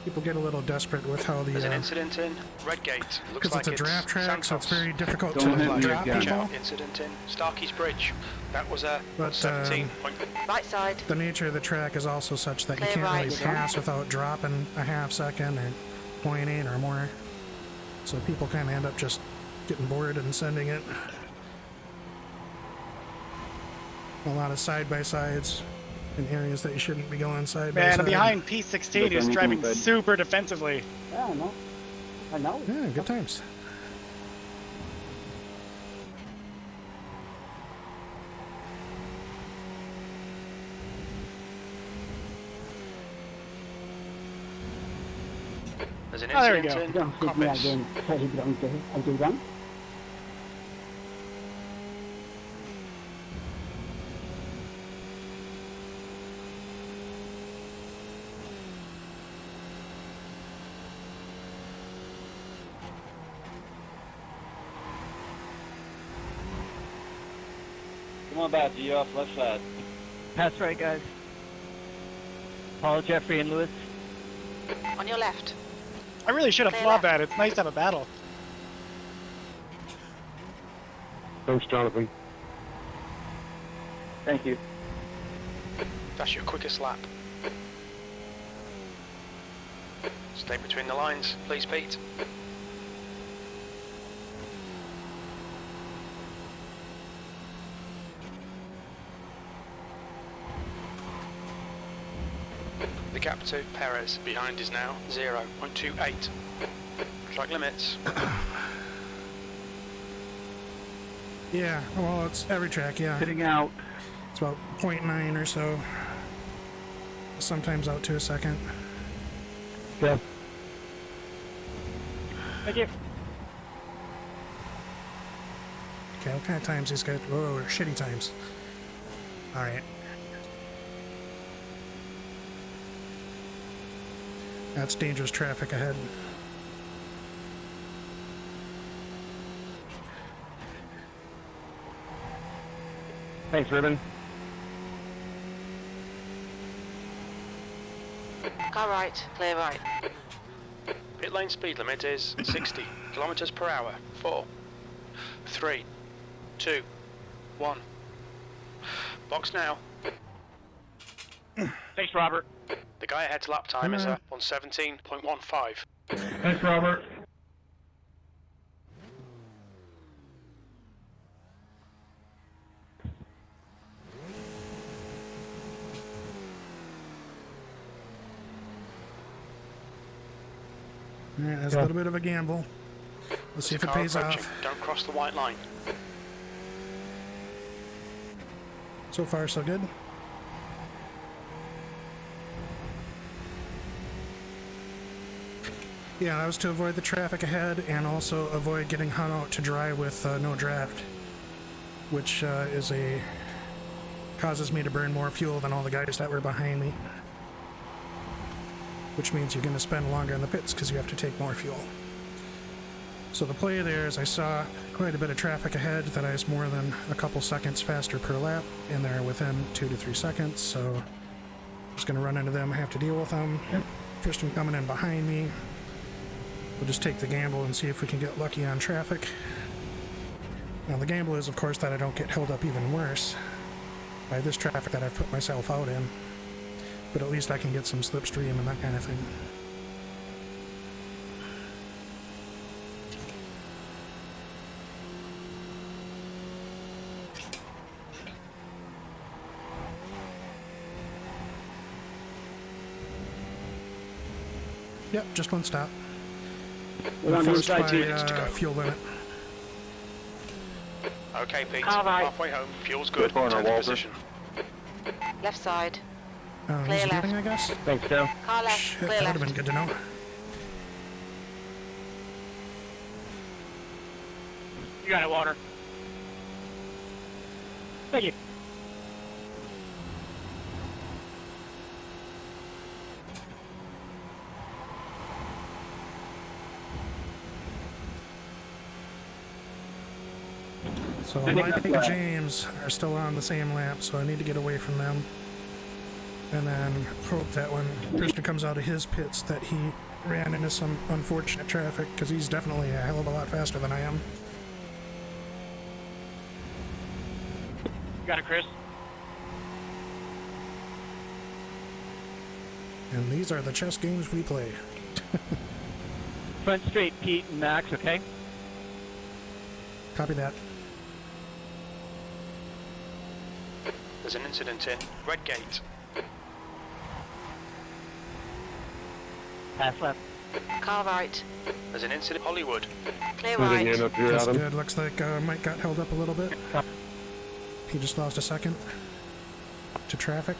people get a little desperate with how the... There's an incident in Redgate. Looks Because like it's a draft track, so it's Santos. very difficult Don't hit to me drop again. people. Incident in Starkey's Bridge. That was a But, 17 point. Right side. The nature of the track is also such that you Clear can't really right. pass without dropping a half second or 0.8 or more. So people kind of end up just getting bored and sending it. A lot of side-by-sides in areas that you shouldn't be going side-by-side. Man, I'm behind P16 who's driving super defensively. Yeah, I know. I know. Yeah, good times. There's an Oh, there we incident go. in Don't hit me Coppets. again. Sorry, Bronte. Are you done? Come on back to you off left side. Pass right, guys. Paul, Jeffrey, and Lewis. On your left. I really should have Clear fought left. that. It's nice to have a battle. Thanks, Jonathan. Thank you. That's your quickest lap. Stay between the lines, please, Pete. The gap to Perez behind is now 0.28. Track limits. Yeah, well, it's every track, yeah. Sitting out. It's about 0.9 or so. Sometimes out to a second. Jeff. Thank you. Okay, what kind of times these guys? Whoa, shitty times. Alright. That's dangerous traffic ahead. Thanks, Ruben. Car right, clear right. Pit lane speed limit is 60 kilometers per hour. 4, 3, 2, 1. Box now. Thanks, Robert. The guy ahead's lap time is 117.15. Thanks, Robert. Alright, that's a little bit of a gamble. Let's see if it pays off. Don't cross the white line. So far, so good. Yeah, that was to avoid the traffic ahead and also avoid getting hung out to dry with no draft, which causes me to burn more fuel than all the guys that were behind me. Which means you're going to spend longer in the pits because you have to take more fuel. So the play there is I saw quite a bit of traffic ahead that I was more than a couple seconds faster per lap, and they're within 2 to 3 seconds, so I'm just going to run into them, have to deal with them. First one coming in behind me. We'll just take the gamble and see if we can get lucky on traffic. Now the gamble is, of course, that I don't get held up even worse by this traffic that I've put myself out in. But at least I can get some slipstream and that kind of thing. Yep, just one stop. We're on the inside 2 minutes to go. Fuel limit. Okay, Pete. Car right. Halfway home. Fuel's good. Corner, Turn to Walter. position. Left side. Clear left. I guess? Thanks, Joe. Car left, Shit, clear that would left. have been good to know. You got it, Walter. Thank you. So Mike and James are still on the same lap, so I need to get away from them. And then hope that when Christian comes out of his pits that he ran into some unfortunate traffic, because he's definitely a hell of a lot faster than I am. You got it, Chris. And these are the chess games we play. Front straight, Pete and Max, okay? Copy that. There's an incident in Red Gate. Pass left. Car right. There's an incident in Hollywood. Clear right. That's good. Looks like Mike got held up a little bit. He just lost a second to traffic.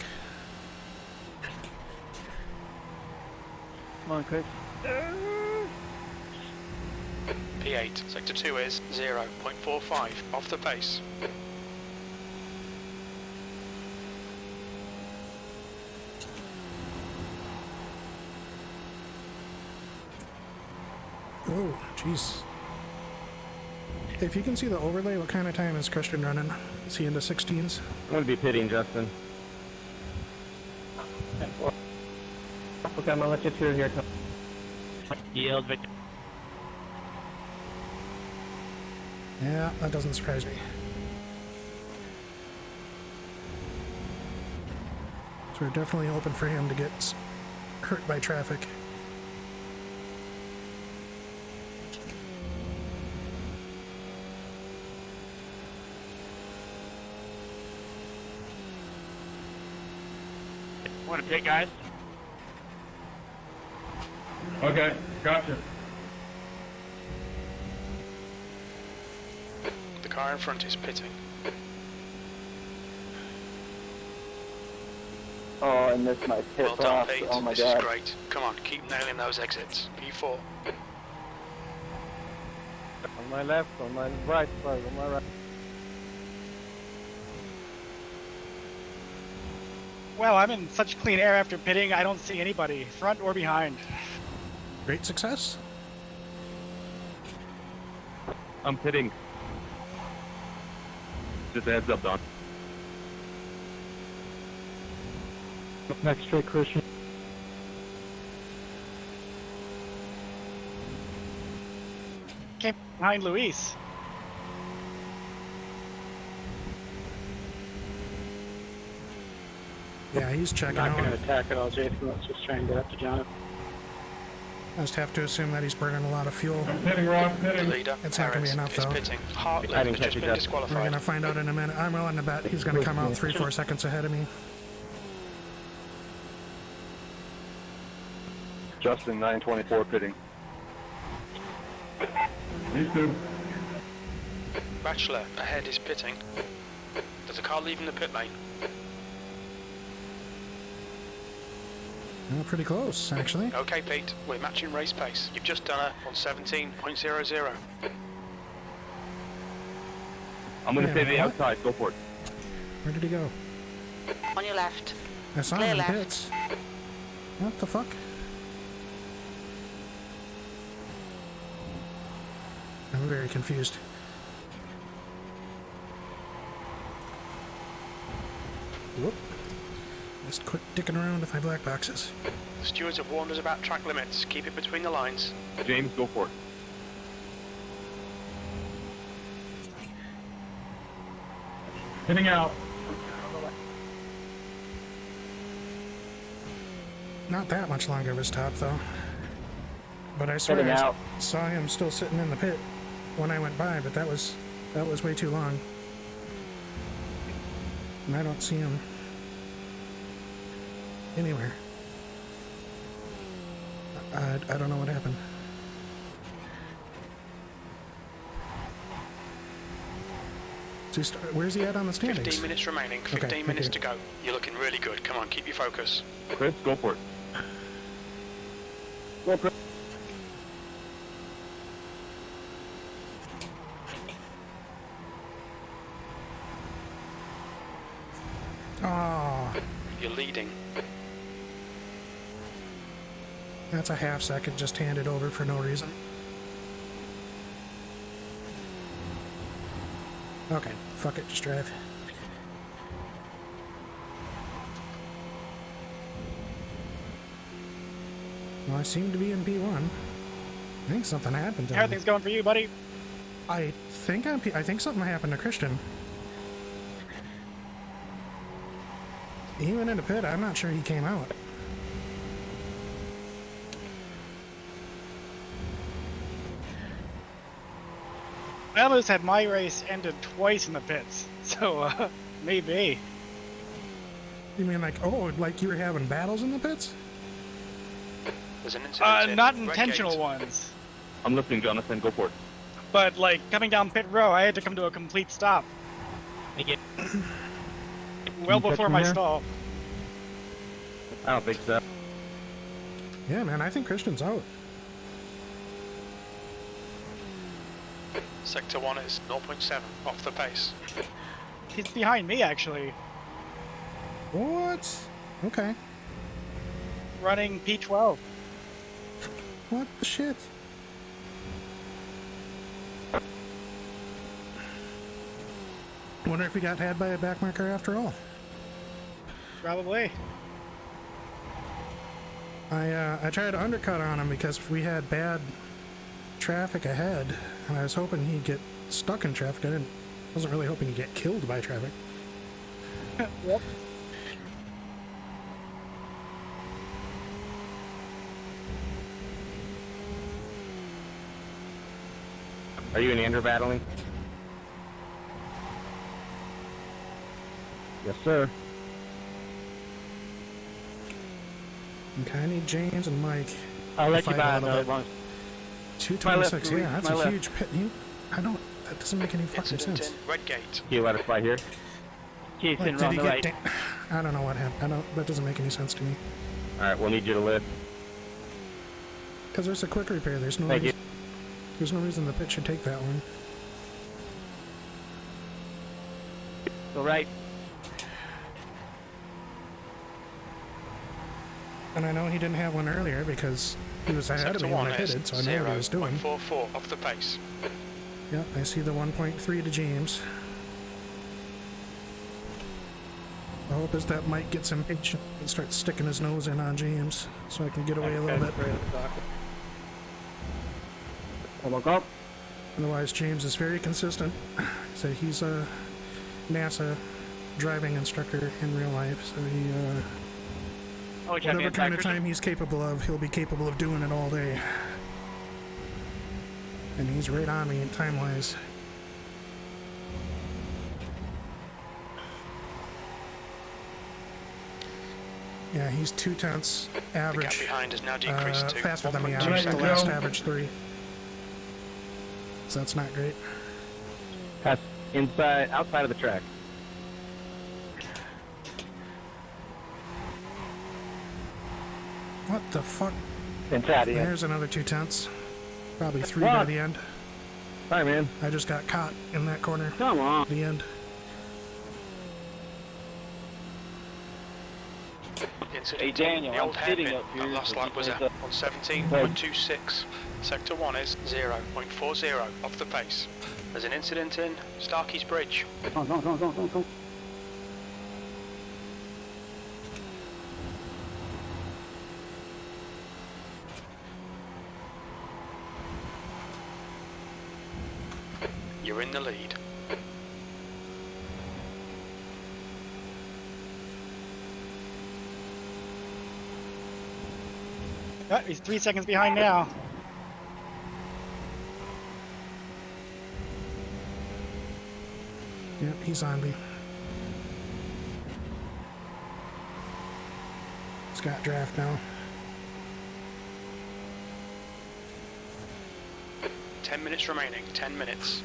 Come on, Chris. P8. Sector 2 is 0.45 off the pace. Oh, jeez. If you can see the overlay, what kind of time is Christian running? Is he into 16s? I'm going to be pitting, Justin. Okay, I'm gonna let you through here. Yield, Victor. Yeah, that doesn't surprise me. So we're definitely hoping for him to get hurt by traffic. Want to pit, guys? Okay, gotcha. The car in front is pitting. Oh, I missed my pit Well done, box. Pete. Oh my This god. is great. Come on, keep nailing those exits. P4. On my left, on my right, sorry, on my right. Well, I'm in such clean air after pitting, I don't see anybody, front or behind. Great success. I'm pitting. Just a heads up, Don. Next straight, Christian. Came behind Luis. Yeah, he's checking Not out. going to attack at all, Jason. Let's just try and get up to Jonathan. I just have to assume that he's burning a lot of fuel. Pitting, Rob, pitting. The leader, It's not going to be enough, though. pitting. Hartley has just been disqualified. We're going to find out in a minute. I'm willing to bet he's going to come out 3-4 seconds ahead of me. Justin, 924 pitting. Bachelor ahead is pitting. There's a car leaving the pit lane. Well, pretty close, actually. Okay, Pete, we're matching race pace. You've just done it on 17.00. I'm going to stay the outside. Go for it. Where did he go? On your left. I saw him in the pits. What the fuck? I'm very confused. Whoop. Just quit dicking around with my black boxes. The stewards have warned us about track limits. Keep it between the lines. James, go for it. Hitting out. Not that much longer of his top, though. But I swear I saw him still sitting in the pit when I went by, but that was way too long. And I don't see him anywhere. I don't know what happened. Where's he at on the standings? 15 minutes remaining. 15 minutes to go. You're looking really good. Come on, keep your focus. Chris, go for it. Go for it. Oh, You're leading. that's a half second just handed over for no reason. Okay, fuck it, just drive. Well, I seem to be in P1. I think something happened to How are things going for you, buddy? I think something happened to Christian. He went into pit. I'm not sure he came out. I almost had my race ended twice in the pits, so maybe. You mean like, oh, like you were having battles in the pits? There's an incident Not intentional ones, I'm listening, Jonathan. Go for it. but like coming down pit row, I had to come to a complete stop. Well before my stall. I don't think so. Yeah, man, I think Christian's out. Sector 1 is 0.7 off the pace. He's behind me, actually. What? Okay. Running P12. What the shit? Wonder if he got had by a backmarker after all. Probably. I tried to undercut on him because we had bad traffic ahead, and I was hoping he'd get stuck in traffic. I wasn't really hoping he'd get killed by traffic. Yep. Are you and Andrew battling? Yes, sir. Okay, I need James and Mike. I'll let to you fight buy a little another bit. one. 226, My yeah, left, that's my a left. huge pit. That doesn't make any fucking Incident sense. in Redgate. Can you let us fly here? Jason, Like, on the right. I don't know what happened. That doesn't make any sense to me. Alright, we'll need you to lift. Because there's a quick repair. There's no Thank you. reason the pit should take that one. Go right. And I know he didn't have one earlier because he was ahead of Sector me when 1 I is pitted, so I know what he was doing. 0.44 off the pace. Yep, I see the 1.3 to James. The hope is that Mike gets impatient and starts sticking his nose in on James, so I can get away a little bit. Otherwise, James is very consistent. So he's a NASA driving instructor in real life, so he, whatever kind of time he's capable of, he'll be capable of doing it all day. And he's right on me time-wise. Yeah, he's 2/10 average. The gap behind is now decreased to faster than me. I was the last average 3. So that's not great. Pass outside of the track. What the fuck? Inside, yeah. There's another 2/10. Probably 3 by the end. Sorry, man. I just got caught in that corner. Come on. The end. Hey Daniel, the old I'm sitting hairpin. up here. That last lap was on 17.26. Sector 1 is 0.40 off the pace. There's an incident in Starkey's Bridge. Don't. You're in the lead. Oh, he's 3 seconds behind now. Yep, he's on me. He's got draft now. 10 minutes remaining. 10 minutes.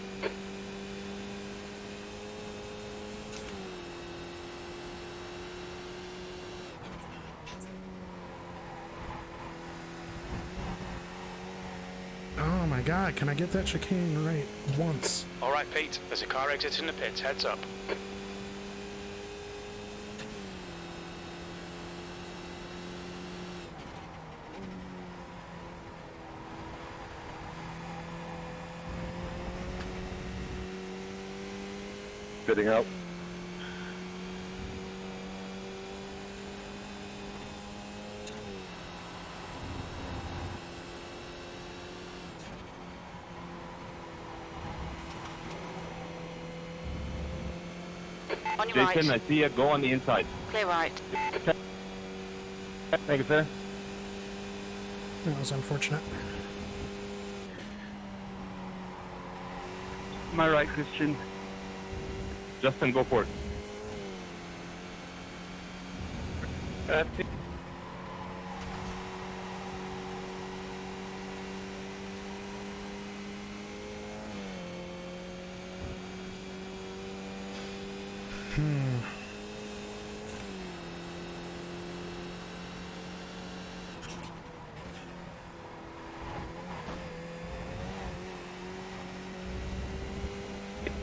Oh my god, can I get that chicane right once? Alright, Pete. There's a car exiting the pits. Heads up. Fitting out. On your Jason, right. I see you. Go on the inside. Clear right. Thank you, sir. That was unfortunate. My right, Christian. Justin, go for it.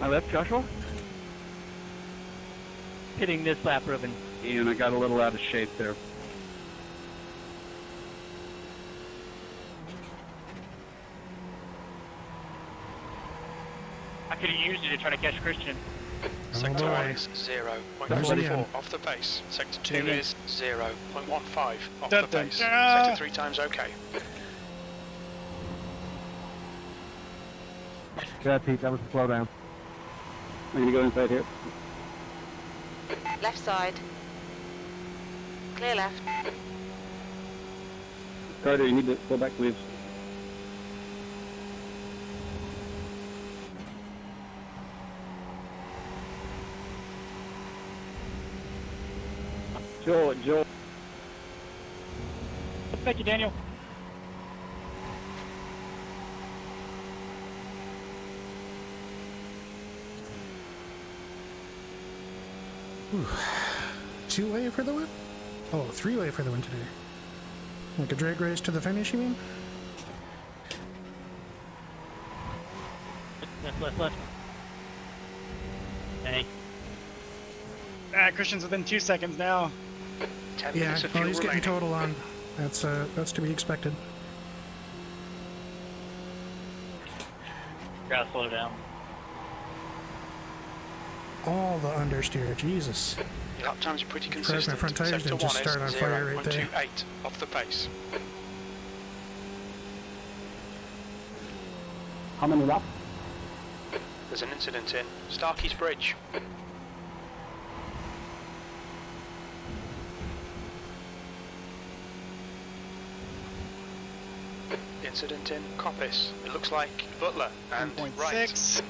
My left, Joshua? Hitting this lap, Ruben. And I got a little out of shape there. I could have used it to try to catch Christian. Sector 1 is 0.14 off the pace. Sector 2 is 0.15 off the pace. Sector 3 times okay. Yeah, Pete, that was a slowdown. I'm gonna go inside here. Left side. Clear left. Carter, you need to go back, please. Joel. Thank you, Daniel. Ooh. 2-way for the win? Oh, 3-way for the win today. Like a drag race to the finish, you mean? Left. Hey. Christian's within 2 seconds now. 10 Yeah, minutes of well, fuel he's getting remaining. total on. That's to be expected. Gotta slow down. all the understeer. Jesus. Your lap times are pretty Surprised consistent. my front tires Sector didn't just 1 start on is fire right there. 0.28 off the pace. How many laps? There's an incident in Starkey's Bridge. Incident in Coppice. It looks like Butler and 1.6. right.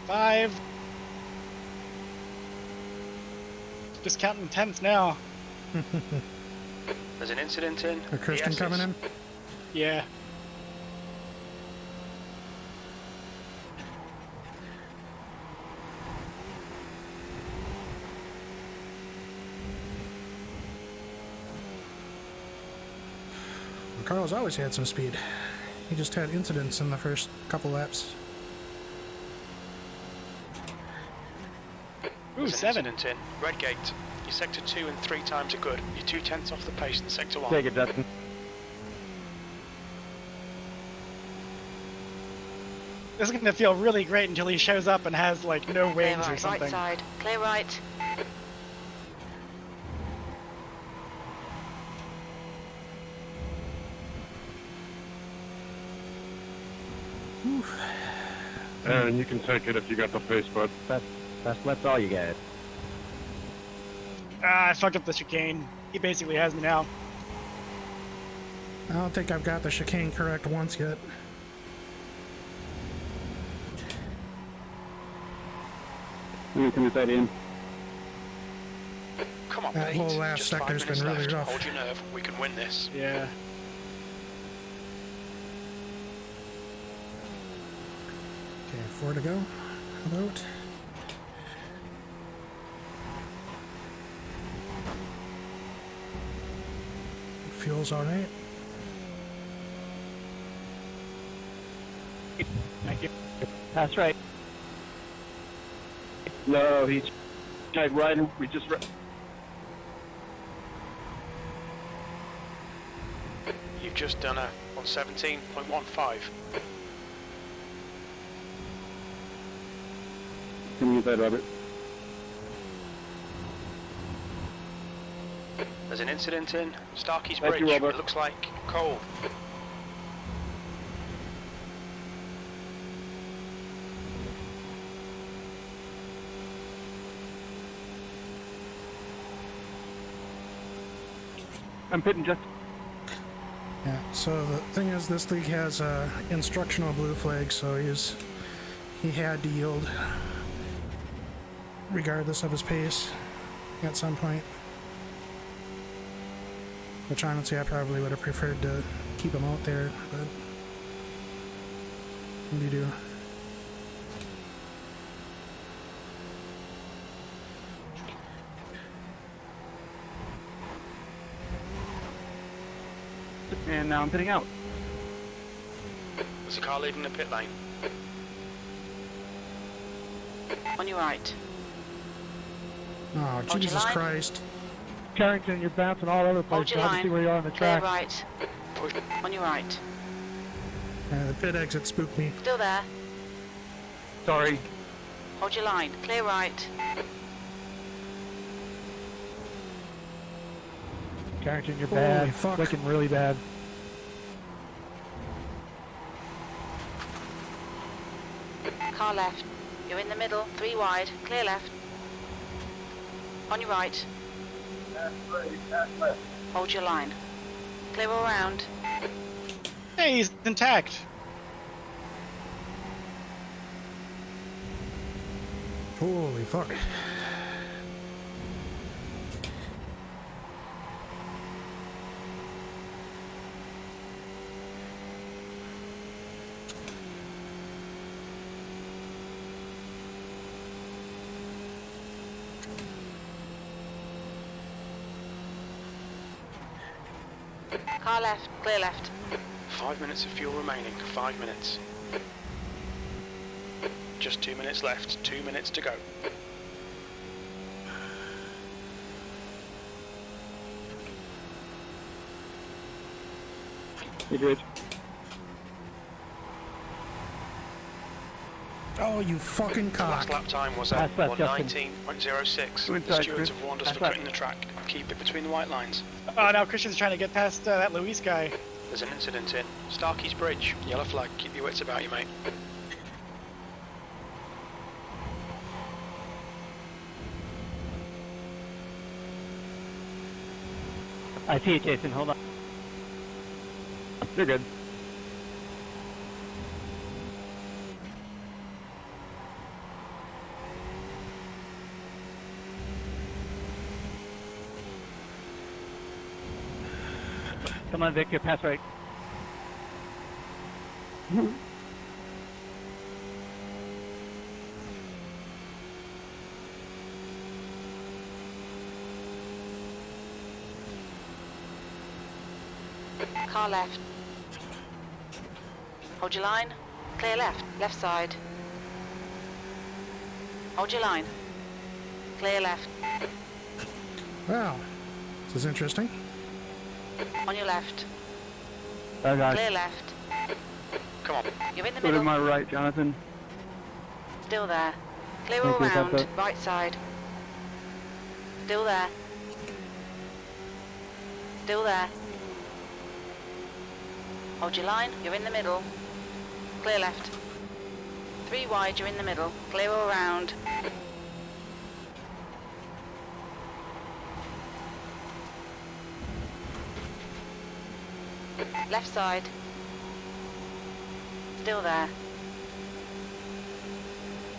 Five. Just counting tenths now. There's an incident in A Christian the coming in? Yeah. Carl's always had some speed. He just had incidents in the first couple laps. Ooh, 7. Incident in Redgate. Your sector 2 and 3 times are good. You're 2 tenths off the pace in sector 1. Take it, Justin. This is going to feel really great until he shows up and has, like, no Clear wings or right, something. right side. Clear right. And you can take it if you got the face, bud. That's all you got. Ah, I fucked up the chicane. He basically has me now. I don't think I've got the chicane correct once yet. Let me come inside in. Come on, That Pete. whole last Just sector's 5 minutes been really left. rough. Hold your nerve. We can win this. Yeah. Okay, 4 to go. About. Fuel's alright. Thank you. That's right. No, he's right. We just. You've just done a 117.15. Come inside, Robert. There's an incident in Starkey's Thank Bridge. you, Robert. It looks like coal. I'm pitting just. Yeah, so the thing is, this league has a instructional blue flag, so he had to yield regardless of his pace at some point. Which honestly I probably would have preferred to keep him out there, but what do you do? And now I'm pitting out. There's a car leaving the pit lane. On your right. Oh, Hold your Jesus line. Christ. Carrington, you're bouncing all over the Hold place. your Trying to line. see where you are on the Clear track. right. Push. On your right. The pit exit spooked me. Still there. Sorry. Hold your line. Clear right. Carrington, you're Holy bad. fuck. Looking really bad. Car left. You're in the middle. 3 wide. Clear left. On your right. Hold your line. Clear all round. Hey, he's intact. Holy fuck. Car left. Clear left. 5 minutes of fuel remaining. 5 minutes. Just 2 minutes left. 2 minutes to go. Good. Oh, you fucking The cock. last lap time was at 119.06. The stewards have warned us for cutting the track. Keep it between the white lines. Oh, now Christian's trying to get past that Luis guy. There's an incident in Starkey's Bridge. Yellow flag. Keep your wits about you, mate. I see it, Jason. Hold on. You're good. Come on, Victor. Pass right. Car left. Hold your line. Clear left. Left side. Hold your line. Clear left. Wow. This is interesting. On your left. Bye, guys. Clear left. Come on. You're in the Go to middle. my right, Jonathan. Still there. Clear Thank all you, round. Pepper. Right side. Still there. Still there. Hold your line. You're in the middle. Clear left. 3 wide. You're in the middle. Clear all round. Left side. Still there.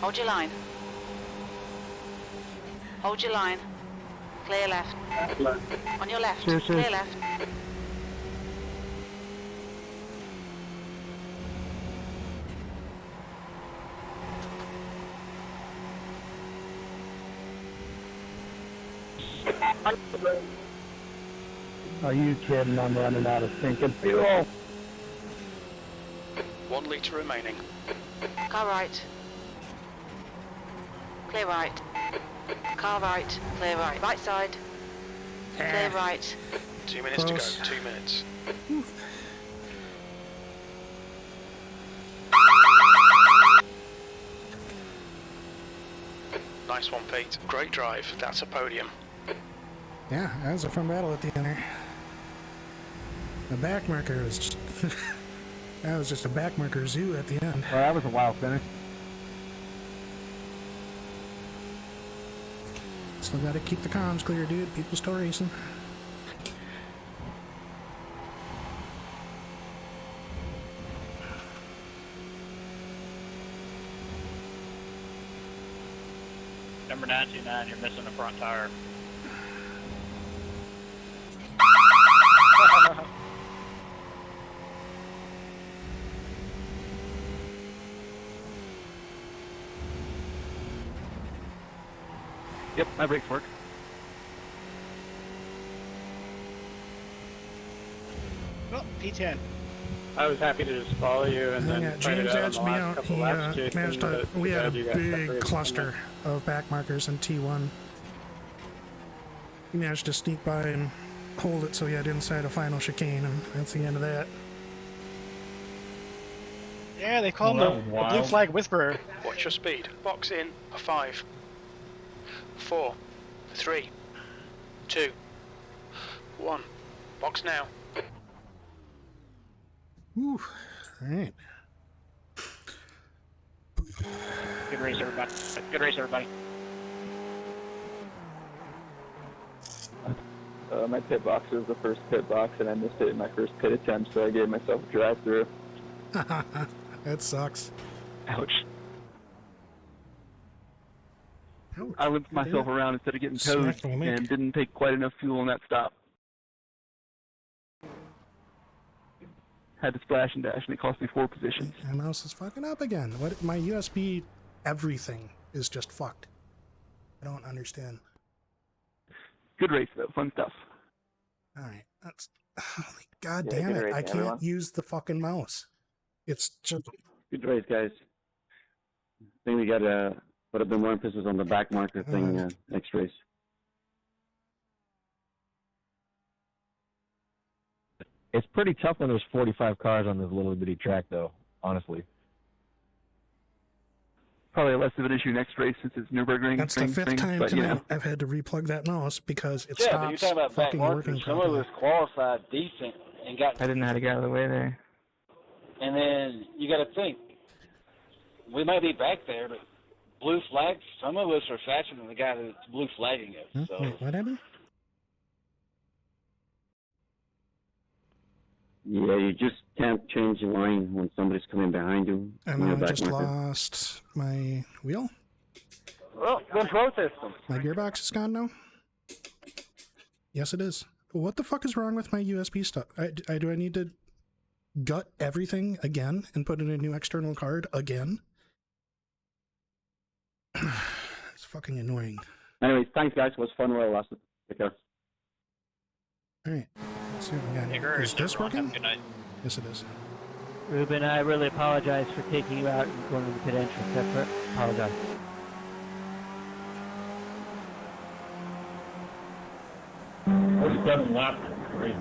Hold your line. Hold your line. Clear left. On your left. Sure, sure. Clear left. Are you kidding? I'm running out of stinking fuel. 1 litre remaining. Car right. Clear right. Car right. Clear right. Right side. Clear right. 2 minutes Close. to go. 2 minutes. Nice one, Pete. Great drive. That's a podium. Yeah, that was a fun battle at the end there. The back marker was just... that was just a back marker zoo at the end. Well, that was a wild finish. Still gotta keep the comms clear, dude. People still racing. Number 929, you're missing the front tire. Yep, my brakes work. Oh, P10. I was happy to just follow you and then Yeah, find it James out on edged the me last out. couple He laps, Jason, managed to... but We had a glad you got big separated from cluster of back markers in T1. He managed to sneak by and hold it so he had inside a final chicane, and that's the end of that. Yeah, they call him the Blue Flag Whisperer. Watch your speed. Box in a 5, 4, 3, 2, 1. Box now. Whew. Alright. Good race, everybody. Good race, everybody. My pit box was the first pit box, and I missed it in my first pit attempt, so I gave myself a drive-through. That sucks. Ouch. Ouch. I limped myself around instead of getting towed Smacked me. and didn't take quite enough fuel on that stop. Had to splash and dash, and it cost me 4 positions. My mouse is fucking up again. What? My USB, everything is just fucked. I don't understand. Good race, though. Fun stuff. Alright, that's... God Yeah, damn good it, race, I can't everyone. use the fucking mouse. It's just... Good race, guys. I think we got put a bit more emphasis on the back marker thing next race. It's pretty tough when there's 45 cars on this little bitty track, though, honestly. Probably less of an issue next race since it's Nürburgring. That's the fifth time tonight I've had to replug that mouse because it Yeah, but stops you're talking about back fucking markers. working Some of properly. us qualified decent and got. I didn't know how to get out of the way there. And then you got to think, we might be back there, but blue flags. Some of us are faster than the guy that's blue flagging us. So. Wait, what happened? Yeah, you just can't change the line when somebody's coming behind you. And I just lost my wheel. Well, then protest them. My gearbox is gone now? Yes, it is. What the fuck is wrong with my USB stuff? Do I need to gut everything again and put in a new external card again? It's fucking annoying. Anyways, thanks guys. It was fun while it lasted. Take care. Alright. Let's see what we got here. Is this working? Good night. Yes, it is. Ruben, I really apologize for taking you out and going to the pit entrance. I apologize. Only 7 laps. Great.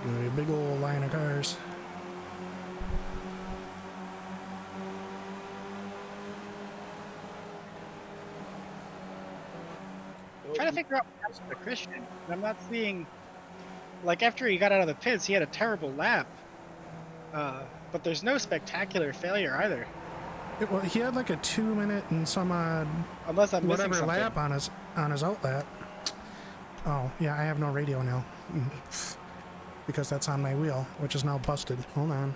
A big old line of cars. I'm trying to figure out what happened to Christian. I'm not seeing, like, after he got out of the pits, he had a terrible lap. But there's no spectacular failure either. Well, he had like a 2 minute and some odd, unless I'm missing whatever something. lap on his out lap. Oh yeah, I have no radio now because that's on my wheel, which is now busted. Hold on.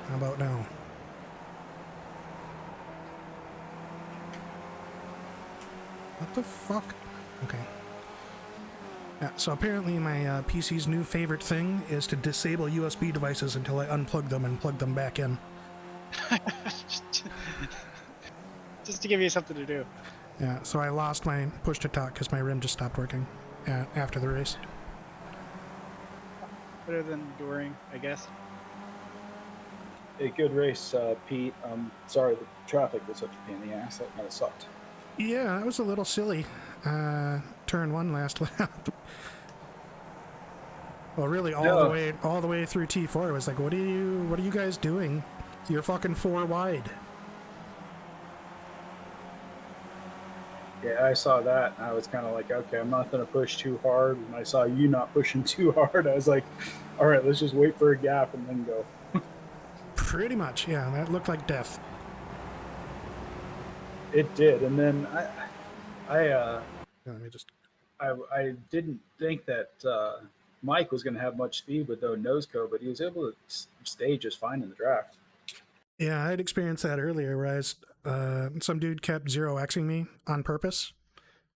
How about now? What the fuck? Okay. Yeah, so apparently my PC's new favorite thing is to disable USB devices until I unplug them and plug them back in. Just to give you something to do. Yeah, so I lost my push to talk because my rim just stopped working after the race. Better than during, I guess. A good race, Pete. Sorry, the traffic was such a pain in the ass. That kind of sucked. Yeah, that was a little silly. Turn 1 last lap. Well, really, all the way through T4. It was like, what are you guys doing? You're fucking 4 wide. Yeah, I saw that, and I was kind of like, okay, I'm not going to push too hard. And I saw you not pushing too hard. I was like, all right, let's just wait for a gap and then go. Pretty much, yeah. That looked like death. It did, and then Let me just. I didn't think that Mike was going to have much speed with the nose cone, but he was able to stay just fine in the draft. Yeah, I had experienced that earlier, where some dude kept 0xing me on purpose,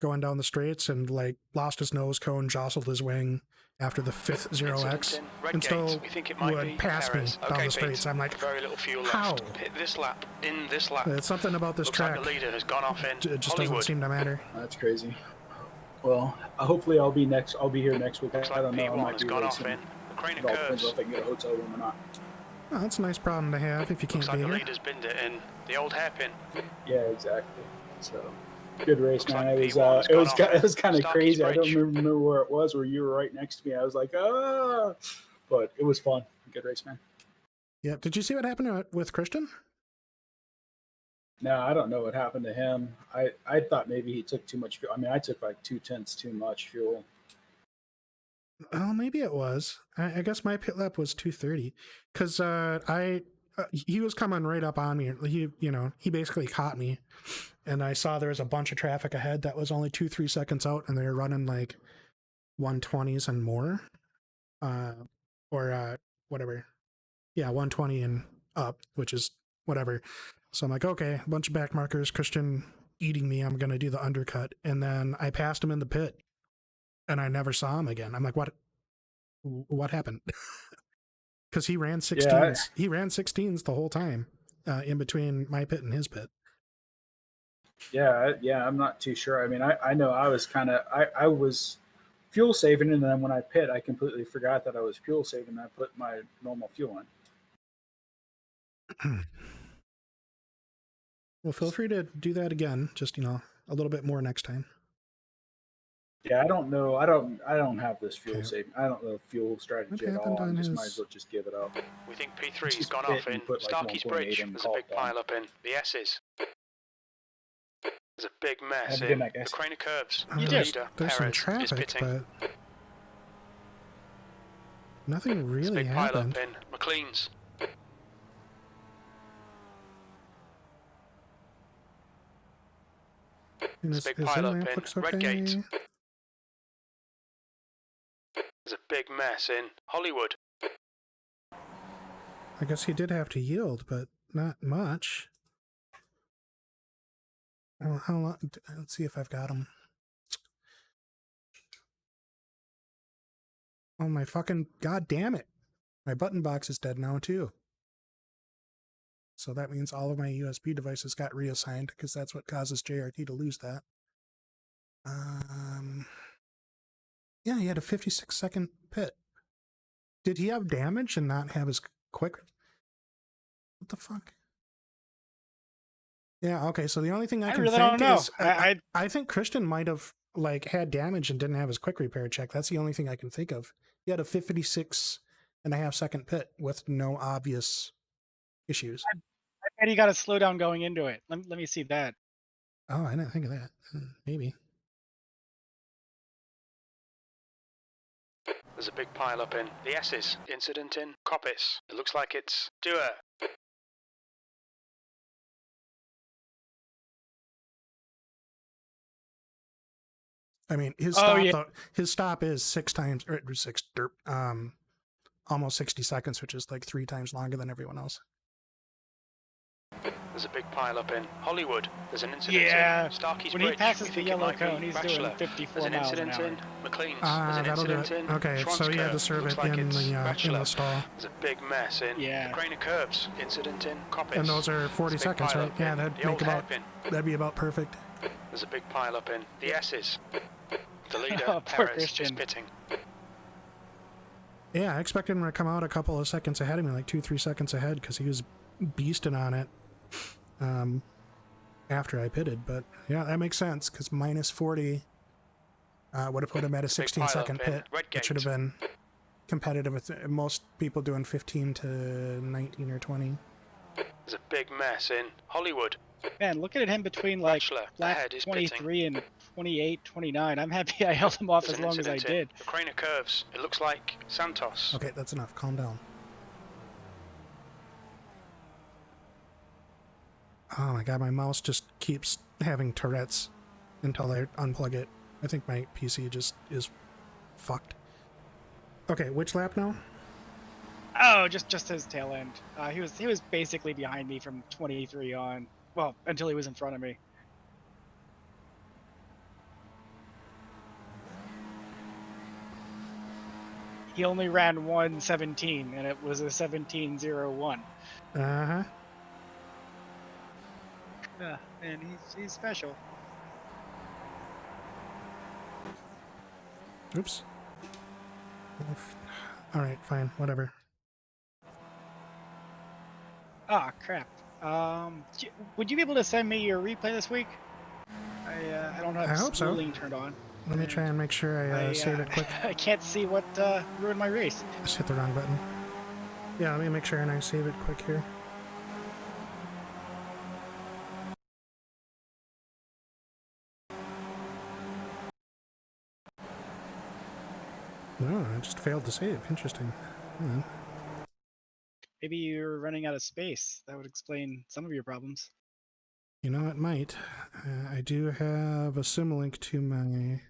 going down the straights, and like lost his nose cone, jostled his wing after the 5th 0x, and still would pass me down the straights. I'm like, very little fuel how? left. Hit this lap. In this lap. It's something about this Looks track. like the leader has gone off in It just Hollywood. doesn't seem to matter. That's crazy. Well, hopefully I'll be next. I'll be here next week. Looks I don't like know. I P1 might has be gone racing. off in. The crane It all depends occurs. if I can get a hotel room or not. Oh, that's a nice problem to have if you can't Looks like be the here. leader's binned it in. The old hairpin. Yeah, exactly. So, good race, man. like It P1 has gone off was kind of Starkey's crazy. I don't Bridge. remember where it was, where you were right next to me. I was like, ah, but it was fun. Good race, man. Yeah. Did you see what happened with Christian? No, I don't know what happened to him. I thought maybe he took too much fuel. I mean, I took like 2/10 too much fuel. Oh, maybe it was. I guess my pit lap was 2:30 because he was coming right up on me. He basically caught me, and I saw there was a bunch of traffic ahead that was only 2-3 seconds out, and they were running like 120s and more, or whatever. Yeah, 120 and up, which is whatever. So I'm like, okay, a bunch of back markers, Christian eating me. I'm gonna do the undercut, and then I passed him in the pit. And I never saw him again. I'm like, what happened? Because he ran 16s. Yeah, he ran 16s the whole time in between my pit and his pit. Yeah, I'm not too sure. I mean, I know I was I was fuel saving, and then when I pit, I completely forgot that I was fuel saving. I put my normal fuel in. Well, feel free to do that again. Just, you know, a little bit more next time. Yeah, I don't know. I don't have this fuel saving. I don't know fuel strategy at all. I just might as well just give it up. We think P3's gone off in Starkey's Bridge. There's a big pile up in the S's. There's a big mess in the Craner Curves. The leader, There's some Perez, is traffic, pitting. but nothing really Big pile happened. up in McLean's. There's a big pile up in Redgate. There's a big mess in Hollywood. I guess he did have to yield, but not much. Well, how long? Let's see if I've got him. Oh my fucking god damn it. My button box is dead now too. So that means all of my USB devices got reassigned, because that's what causes JRT to lose that. Yeah, he had a 56-second pit. Did he have damage and not have his quick? What the fuck? Yeah, okay, so the only thing I can really think don't know. is I think Christian might have like had damage and didn't have his quick repair check. That's the only thing I can think of. He had a 56.5-second pit with no obvious issues. I bet he got a slowdown going into it. Let me see that. Oh, I didn't think of that. Maybe. There's a big pile up in the S's. Incident in Coppice. It looks like it's Dewar. I mean, his stop is 6 times, or almost 60 seconds, which is like 3 times longer than everyone else. There's a big pile up in Hollywood. There's an incident in Starkey's when Bridge. he passes the yellow cone, he's Bachelor. doing 54 There's an miles incident an hour. in McLean's. There's an That'll do incident it. in Okay, Schwann's so he had to Curve. serve Looks it like in it's the Bachelor. stall. There's a big mess in the Craner Curves. Incident in Coppice. And those are 40 seconds, right? Yeah, that'd be about perfect. There's a big pile up in the S's. The leader, Perez, is pitting. Yeah, I expected him to come out a couple of seconds ahead of me, like 2-3 seconds ahead, because he was beasting on it after I pitted. But yeah, that makes sense, because minus 40 would have put him at a 16-second pit, which should have been competitive with most people doing 15 to 19 or 20. There's a big mess in Hollywood. Man, looking at him between like lap 23 and 28, 29. I'm happy I held him off as long as I did. The Craner Curves. It looks like Santos. Okay, that's enough. Calm down. Oh my god, my mouse just keeps having Tourette's until I unplug it. I think my PC just is fucked. Okay, which lap now? Oh, just his tail end. He was basically behind me from 23 on. Well, until he was in front of me. He only ran 1:17, and it was a 17:01. Uh-huh. And he's special. Oops. All right, fine, whatever. Ah, crap. Would you be able to send me your replay this week? I don't have schooling turned on. Let me try and make sure I save it quick. I can't see what ruined my race. Just hit the wrong button. Yeah, let me make sure and I save it quick here. No, I just failed to save. Interesting. Maybe you're running out of space. That would explain some of your problems. You know, it might. I do have a symlink to my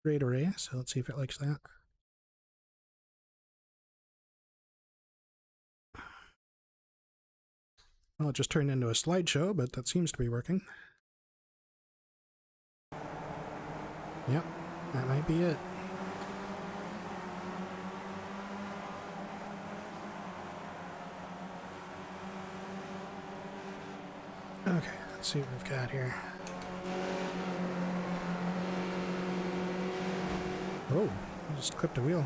RAID array, so let's see if it likes that. Well, it just turned into a slideshow, but that seems to be working. Yep, that might be it. Okay, let's see what we've got here. Oh, I just clipped a wheel.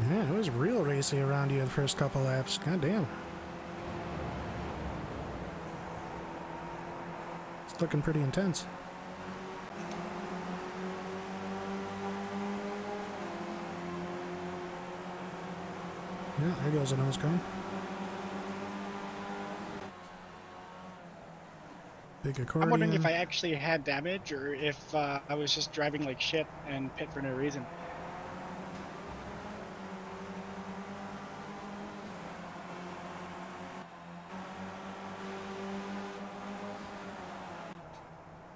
Man, it was real racy around you the first couple laps. God damn. It's looking pretty intense. Yeah, there goes a nose cone. Big accordion. I'm wondering if I actually had damage or if I was just driving like shit and pit for no reason.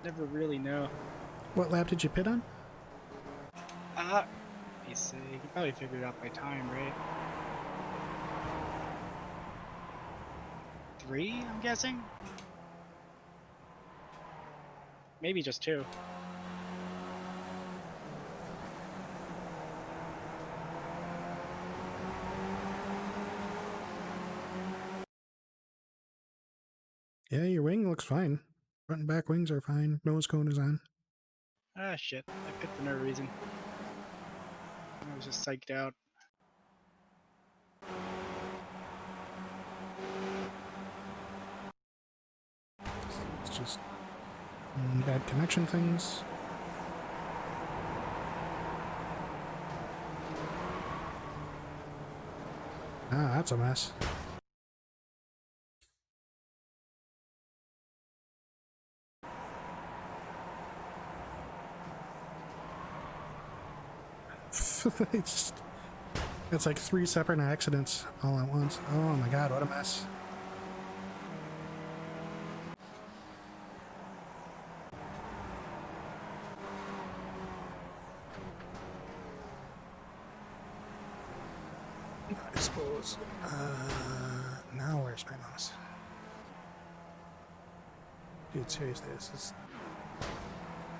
Never really know. What lap did you pit on? Let me see. You probably figured it out by time, right? 3, I'm guessing? Maybe just 2. Yeah, your wing looks fine. Front and back wings are fine. Nose cone is on. Ah, shit. I pit for no reason. I was just psyched out. It's just bad connection things. Ah, that's a mess. It's like 3 separate accidents all at once. Oh my god, what a mess. I suppose. Now where's my mouse? Dude, seriously, this is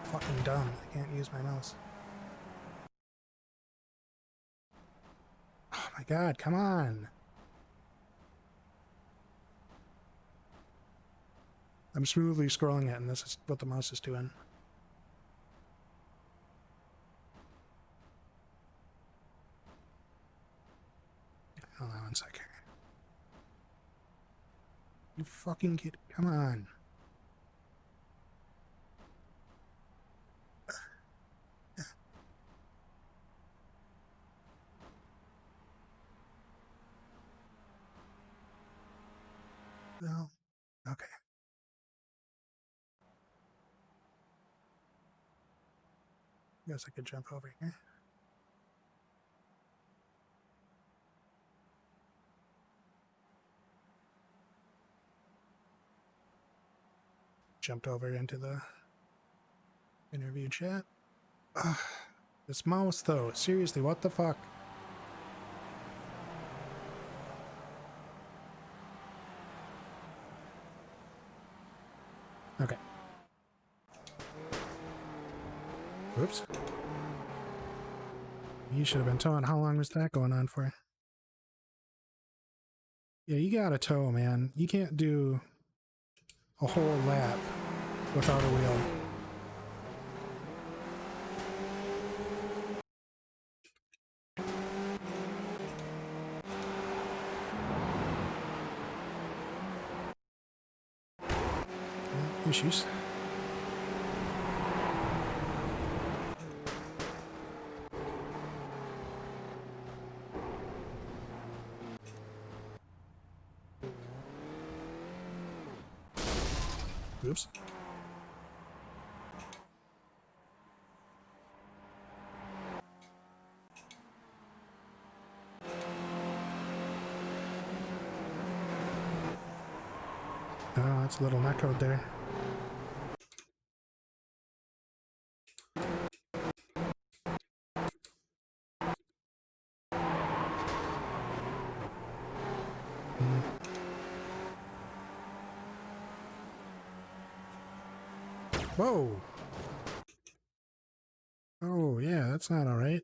fucking dumb. I can't use my mouse. Oh my god, come on! I'm smoothly scrolling it, and this is what the mouse is doing. Hold on one second. You fucking kid, come on. No? Okay. Guess I could jump over here. Jumped over into the interview chat. Ugh, this mouse though, seriously, what the fuck? Okay. Whoops. You should have been towing. How long was that going on for? Yeah, you gotta tow, man. You can't do a whole lap without a wheel. Issues. Oops. Oh, that's a little netcode there. Whoa! Oh, yeah, that's not alright.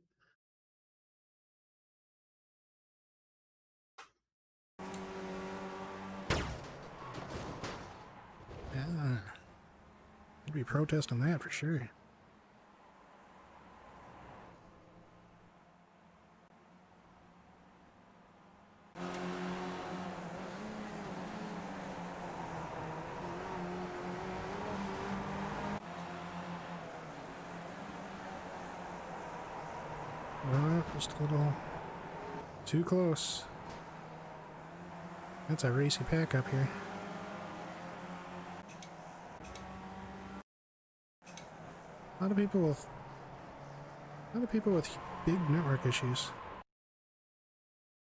be protesting that for sure. Just a little too close. That's a racy pack up here. A lot of people with big network issues.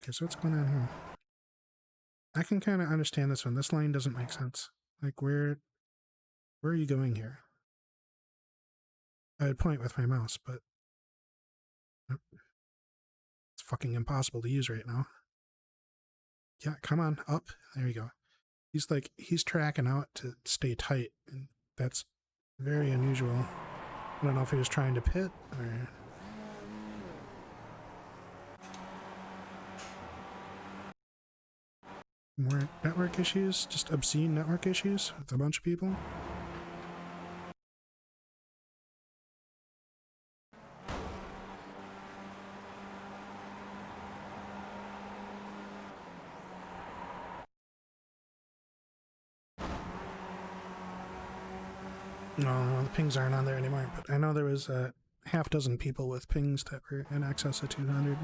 Okay, so what's going on here? I can kind of understand this one. This line doesn't make sense. Like, where are you going here? I'd point with my mouse, but it's fucking impossible to use right now. Yeah, come on, up. There you go. He's tracking out to stay tight, and that's very unusual. I don't know if he was trying to pit or... More network issues? Just obscene network issues with a bunch of people? No, the pings aren't on there anymore, but I know there was a half dozen people with pings that were in excess of 200.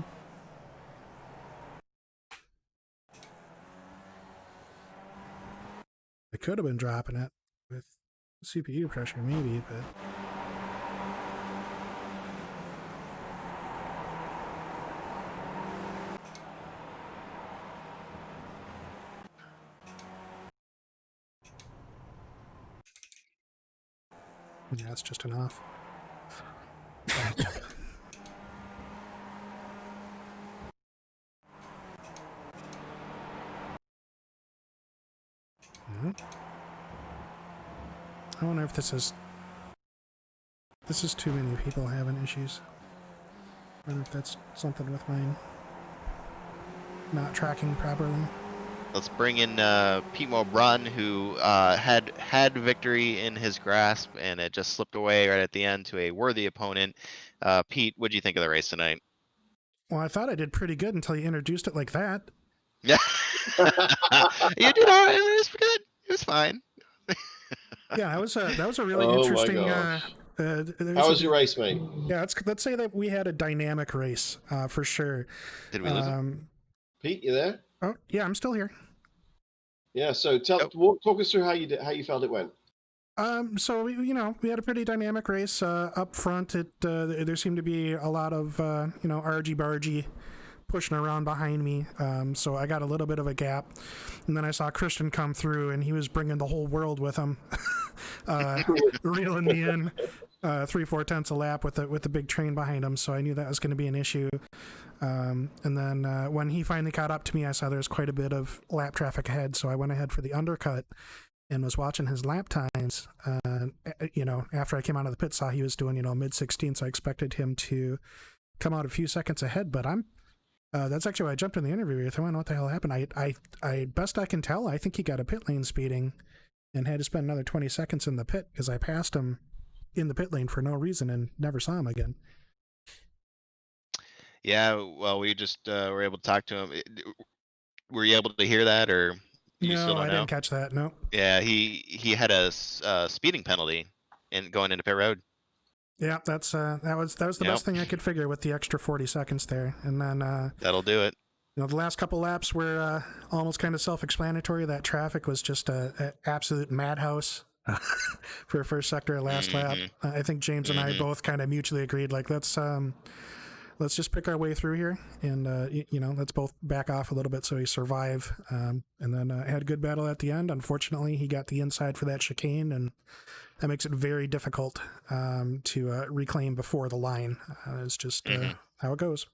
I could have been dropping it with CPU pressure, maybe, but... Yeah, it's just an off. I wonder if this is too many people having issues. I wonder if that's something with mine not tracking properly. Let's bring in Pete Brun, who had victory in his grasp, and it just slipped away right at the end to a worthy opponent. Pete, what do you think of the race tonight? Well, I thought I did pretty good until you introduced it like that. Yeah, you did all right. It was good. It was fine. Yeah, that was a really interesting. How was your race, mate? Yeah, let's say that we had a dynamic race for sure. Did we lose him? Pete, you there? Oh, yeah, I'm still here. Yeah, so talk us through how you felt it went. So we had a pretty dynamic race up front. There seemed to be a lot of argy-bargy pushing around behind me. So I got a little bit of a gap, and then I saw Christian come through, and he was bringing the whole world with him, reeling me in 3/4 a lap with the big train behind him. So I knew that was going to be an issue. And then when he finally caught up to me, I saw there was quite a bit of lap traffic ahead, so I went ahead for the undercut and was watching his lap times. After I came out of the pit, saw he was doing mid-16, so I expected him to come out a few seconds ahead. But that's actually why I jumped in the interview with him. I don't know what the hell happened. I best I can tell, I think he got a pit lane speeding and had to spend another 20 seconds in the pit because I passed him in the pit lane for no reason and never saw him again. Yeah, well, we just were able to talk to him. Were you able to hear that, or you still don't know? I didn't catch that. No. Yeah, he had a speeding penalty going into pit road. Yeah, that was the best thing I could figure with the extra 40 seconds there, and then that'll do it. The last couple laps were almost kind of self-explanatory. That traffic was just an absolute madhouse for first sector last lap. I think James and I both kind of mutually agreed, like, let's just pick our way through here, and let's both back off a little bit so we survive. And then had a good battle at the end. Unfortunately, he got the inside for that chicane, and that makes it very difficult to reclaim before the line. It's just how it goes.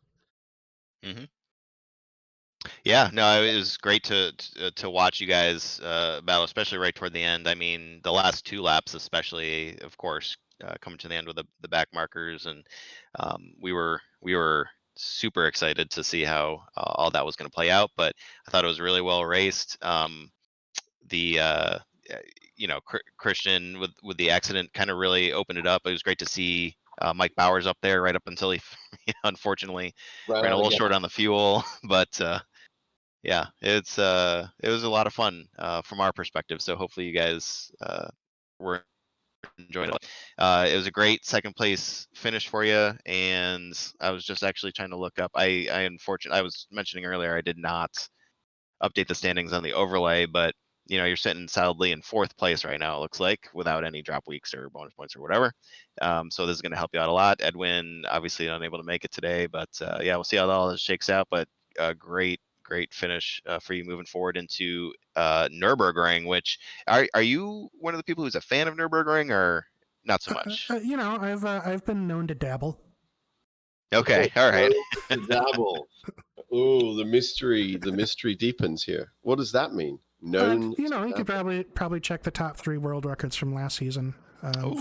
Yeah, no, it was great to watch you guys battle, especially right toward the end. I mean, the last two laps, especially, of course, coming to the end with the back markers, and we were super excited to see how all that was going to play out. But I thought it was really well raced. you know, Christian with the accident kind of really opened it up. It was great to see Mike Bowers up there right up until he unfortunately ran a little short on the fuel. But yeah, it was a lot of fun from our perspective. So hopefully you guys were enjoying it. It was a great second place finish for you, and I was just actually trying to look up. I was mentioning earlier I did not update the standings on the overlay, but you know, you're sitting solidly in 4th place right now, it looks like, without any drop weeks or bonus points or whatever. So this is going to help you out a lot. Edwin obviously unable to make it today, but yeah, we'll see how all this shakes out. But great finish for you moving forward into Nürburgring. Which are you one of the people who's a fan of Nürburgring or not so much? You know, I've been known to dabble. Okay, all right. Dabble. Oh, the mystery deepens here. What does that mean? Known. You know, you could probably check the top 3 world records from last season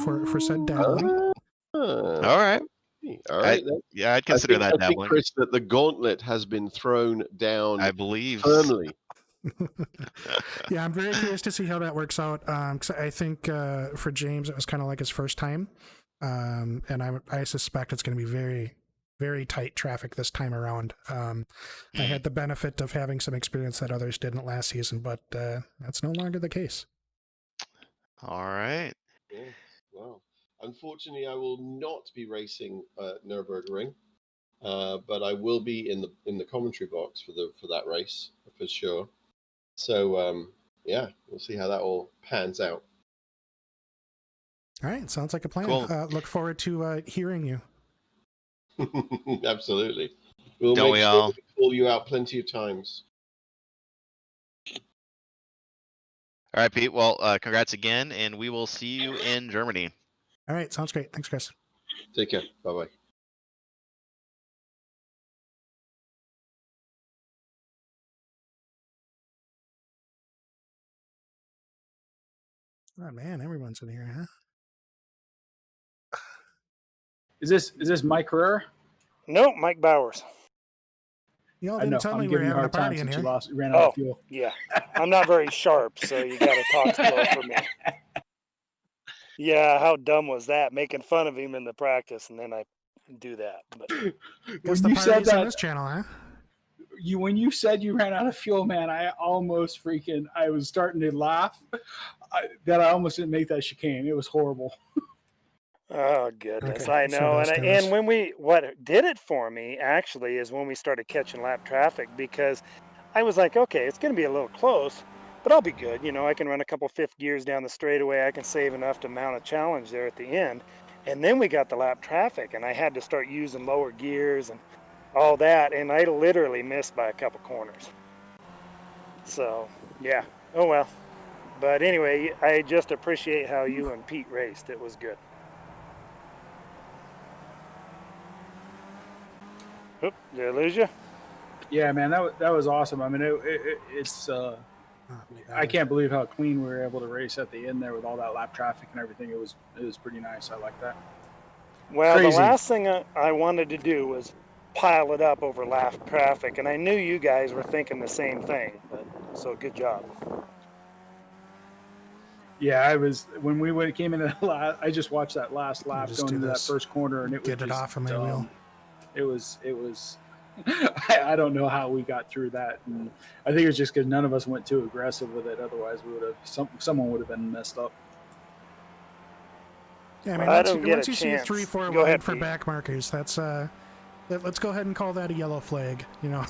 for said dabbling. All right. All right. Yeah, I'd consider that dabbling. I think, Chris, that the gauntlet has been thrown down. I believe firmly. Yeah, I'm very curious to see how that works out. Because I think for James, it was kind of like his first time, and I suspect it's going to be very, very tight traffic this time around. I had the benefit of having some experience that others didn't last season, but that's no longer the case. All right. Yeah. Wow. Unfortunately, I will not be racing Nürburgring, but I will be in the commentary box for that race for sure. So yeah, we'll see how that all pans out. All right, sounds like a plan. Cool. Look forward to hearing you. Absolutely. We'll Don't make we sure all? we call you out plenty of times. All right, Pete. Well, congrats again, and we will see you in Germany. All right, sounds great. Thanks, Chris. Take care. Bye-bye. Oh man, everyone's in here, huh? Is this Mike Herrera? Nope, Mike Bowers. Y'all I didn't know. tell I'm me we were giving you a having a hard time party in since here. you ran out of fuel. Yeah. I'm not very sharp, so you got to talk slow for me. Yeah, how dumb was that? Making fun of him in the practice, and then I do that. But Guess the party's on this channel, huh? When you said you ran out of fuel, man, I was starting to laugh that I almost didn't make that chicane. It was horrible. oh goodness, Okay, I know. so that's And what did it for me actually is when we started catching lap traffic, because I was like, okay, it's going to be a little close, but I'll be good. You know, I can run a couple 5th gears down the straightaway. I can save enough to mount a challenge there at the end. And then we got the lap traffic, and I had to start using lower gears and all that, and I literally missed by a couple corners. So, yeah. Oh well. But anyway, I just appreciate how you and Pete raced. It was good. Oop, did I lose you? Yeah, man, that was awesome. I mean, it's I can't believe how clean we were able to race at the end there with all that lap traffic and everything. It was pretty nice. I like that. Well, Crazy. The last thing I wanted to do was pile it up over lap traffic, and I knew you guys were thinking the same thing. So good job. Yeah, I was when we came into the last. I just watched that last lap Just going do into this. that first corner, and it Get was it just off of my dumb. wheel. It was. I don't know how we got through that, and I think it was just because none of us went too aggressive with it. Otherwise, we would have someone would have been messed up. Yeah, I mean, once you see 3-4 wide for back markers, that's let's go ahead and call that a yellow flag. You know.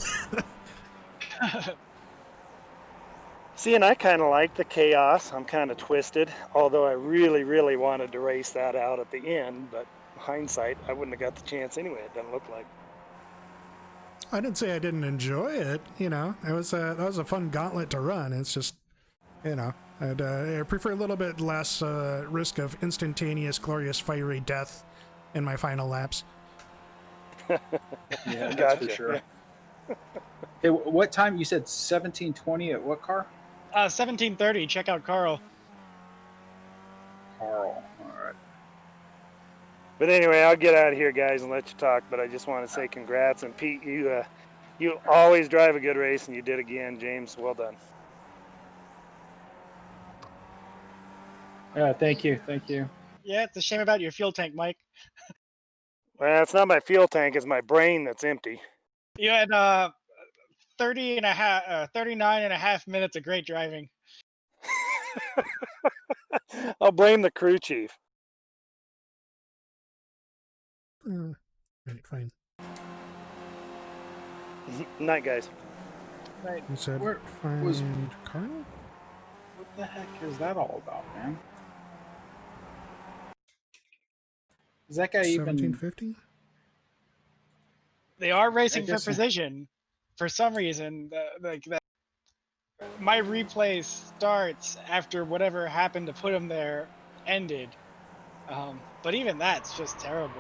See, and I kind of like the chaos. I'm kind of twisted, although I really, really wanted to race that out at the end. But hindsight, I wouldn't have got the chance anyway. It doesn't look like. I didn't say I didn't enjoy it. You know, that was a fun gauntlet to run. It's just, you know, I prefer a little bit less risk of instantaneous, glorious, fiery death in my final laps. Yeah, that's for sure. Hey, what time? You said 17:20 at what car? 17:30. Check out Carl. Carl. All right. But anyway, I'll get out of here, guys, and let you talk. But I just want to say congrats. And Pete, you always drive a good race, and you did again. James, well done. Yeah, thank you, thank you. Yeah, it's a shame about your fuel tank, Mike. Well, it's not my fuel tank, it's my brain that's empty. You had 39 and a half minutes of great driving. I'll blame the crew chief. Right, fine. Night, guys. Right. You said Where find was Carl? What the heck is that all about, man? Is that guy even 1750? They are racing for guess- position. For some reason, like that. My replay starts after whatever happened to put him there ended. But even that's just terrible.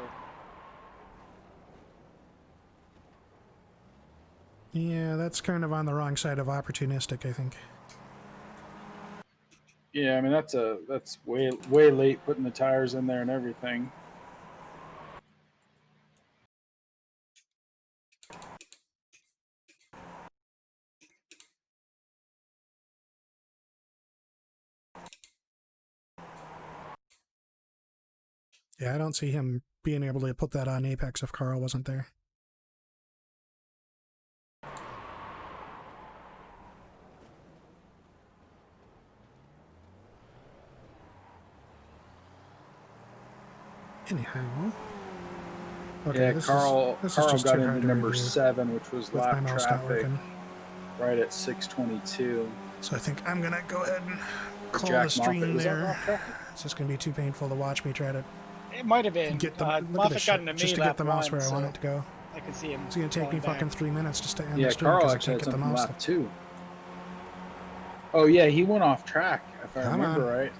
Yeah, that's kind of on the wrong side of opportunistic, I think. Yeah, I mean that's way late putting the tires in there and everything. Yeah, I don't see him being able to put that on Apex if Carl wasn't there. Anyhow. Okay, Yeah, this Carl is got just too hard into to number review 7, which was with my lap mouse not traffic, working. right at 6:22. So I think I'm gonna go ahead and call Jack the stream Moffat, was that there. lap traffic? It's just gonna be too painful to watch me try to It might have been. get the look at Moffat this got shit, into me just to lap get the mouse where I one, want so it to go. I can see him. It's gonna take me falling back. fucking 3 minutes just to end Yeah, the stream Carl because I actually can't had get the something mouse. lap 2. Oh yeah, he went off track if I Come remember on. right.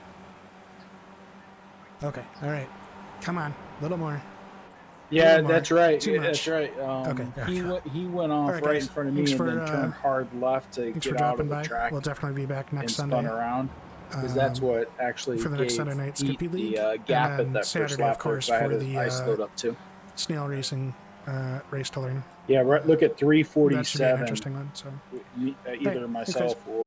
Okay, all right, come on, a little more. Yeah, Little more. that's right. Too Yeah, much. that's right. Okay. He went off Alright, right guys. in front of Thanks me for, and then turned hard left to Thanks for get out dropping of the by. track We'll definitely be back next and Sunday. spun around. Because that's what actually for the gave next Sunday night Skippy Pete League, the gap and at then that first Saturday, lap of course, there, so I for had the I slowed up too. snail racing race to learn. Yeah, right. Look at That should be an 347. interesting one. So Either Thanks, myself guys. or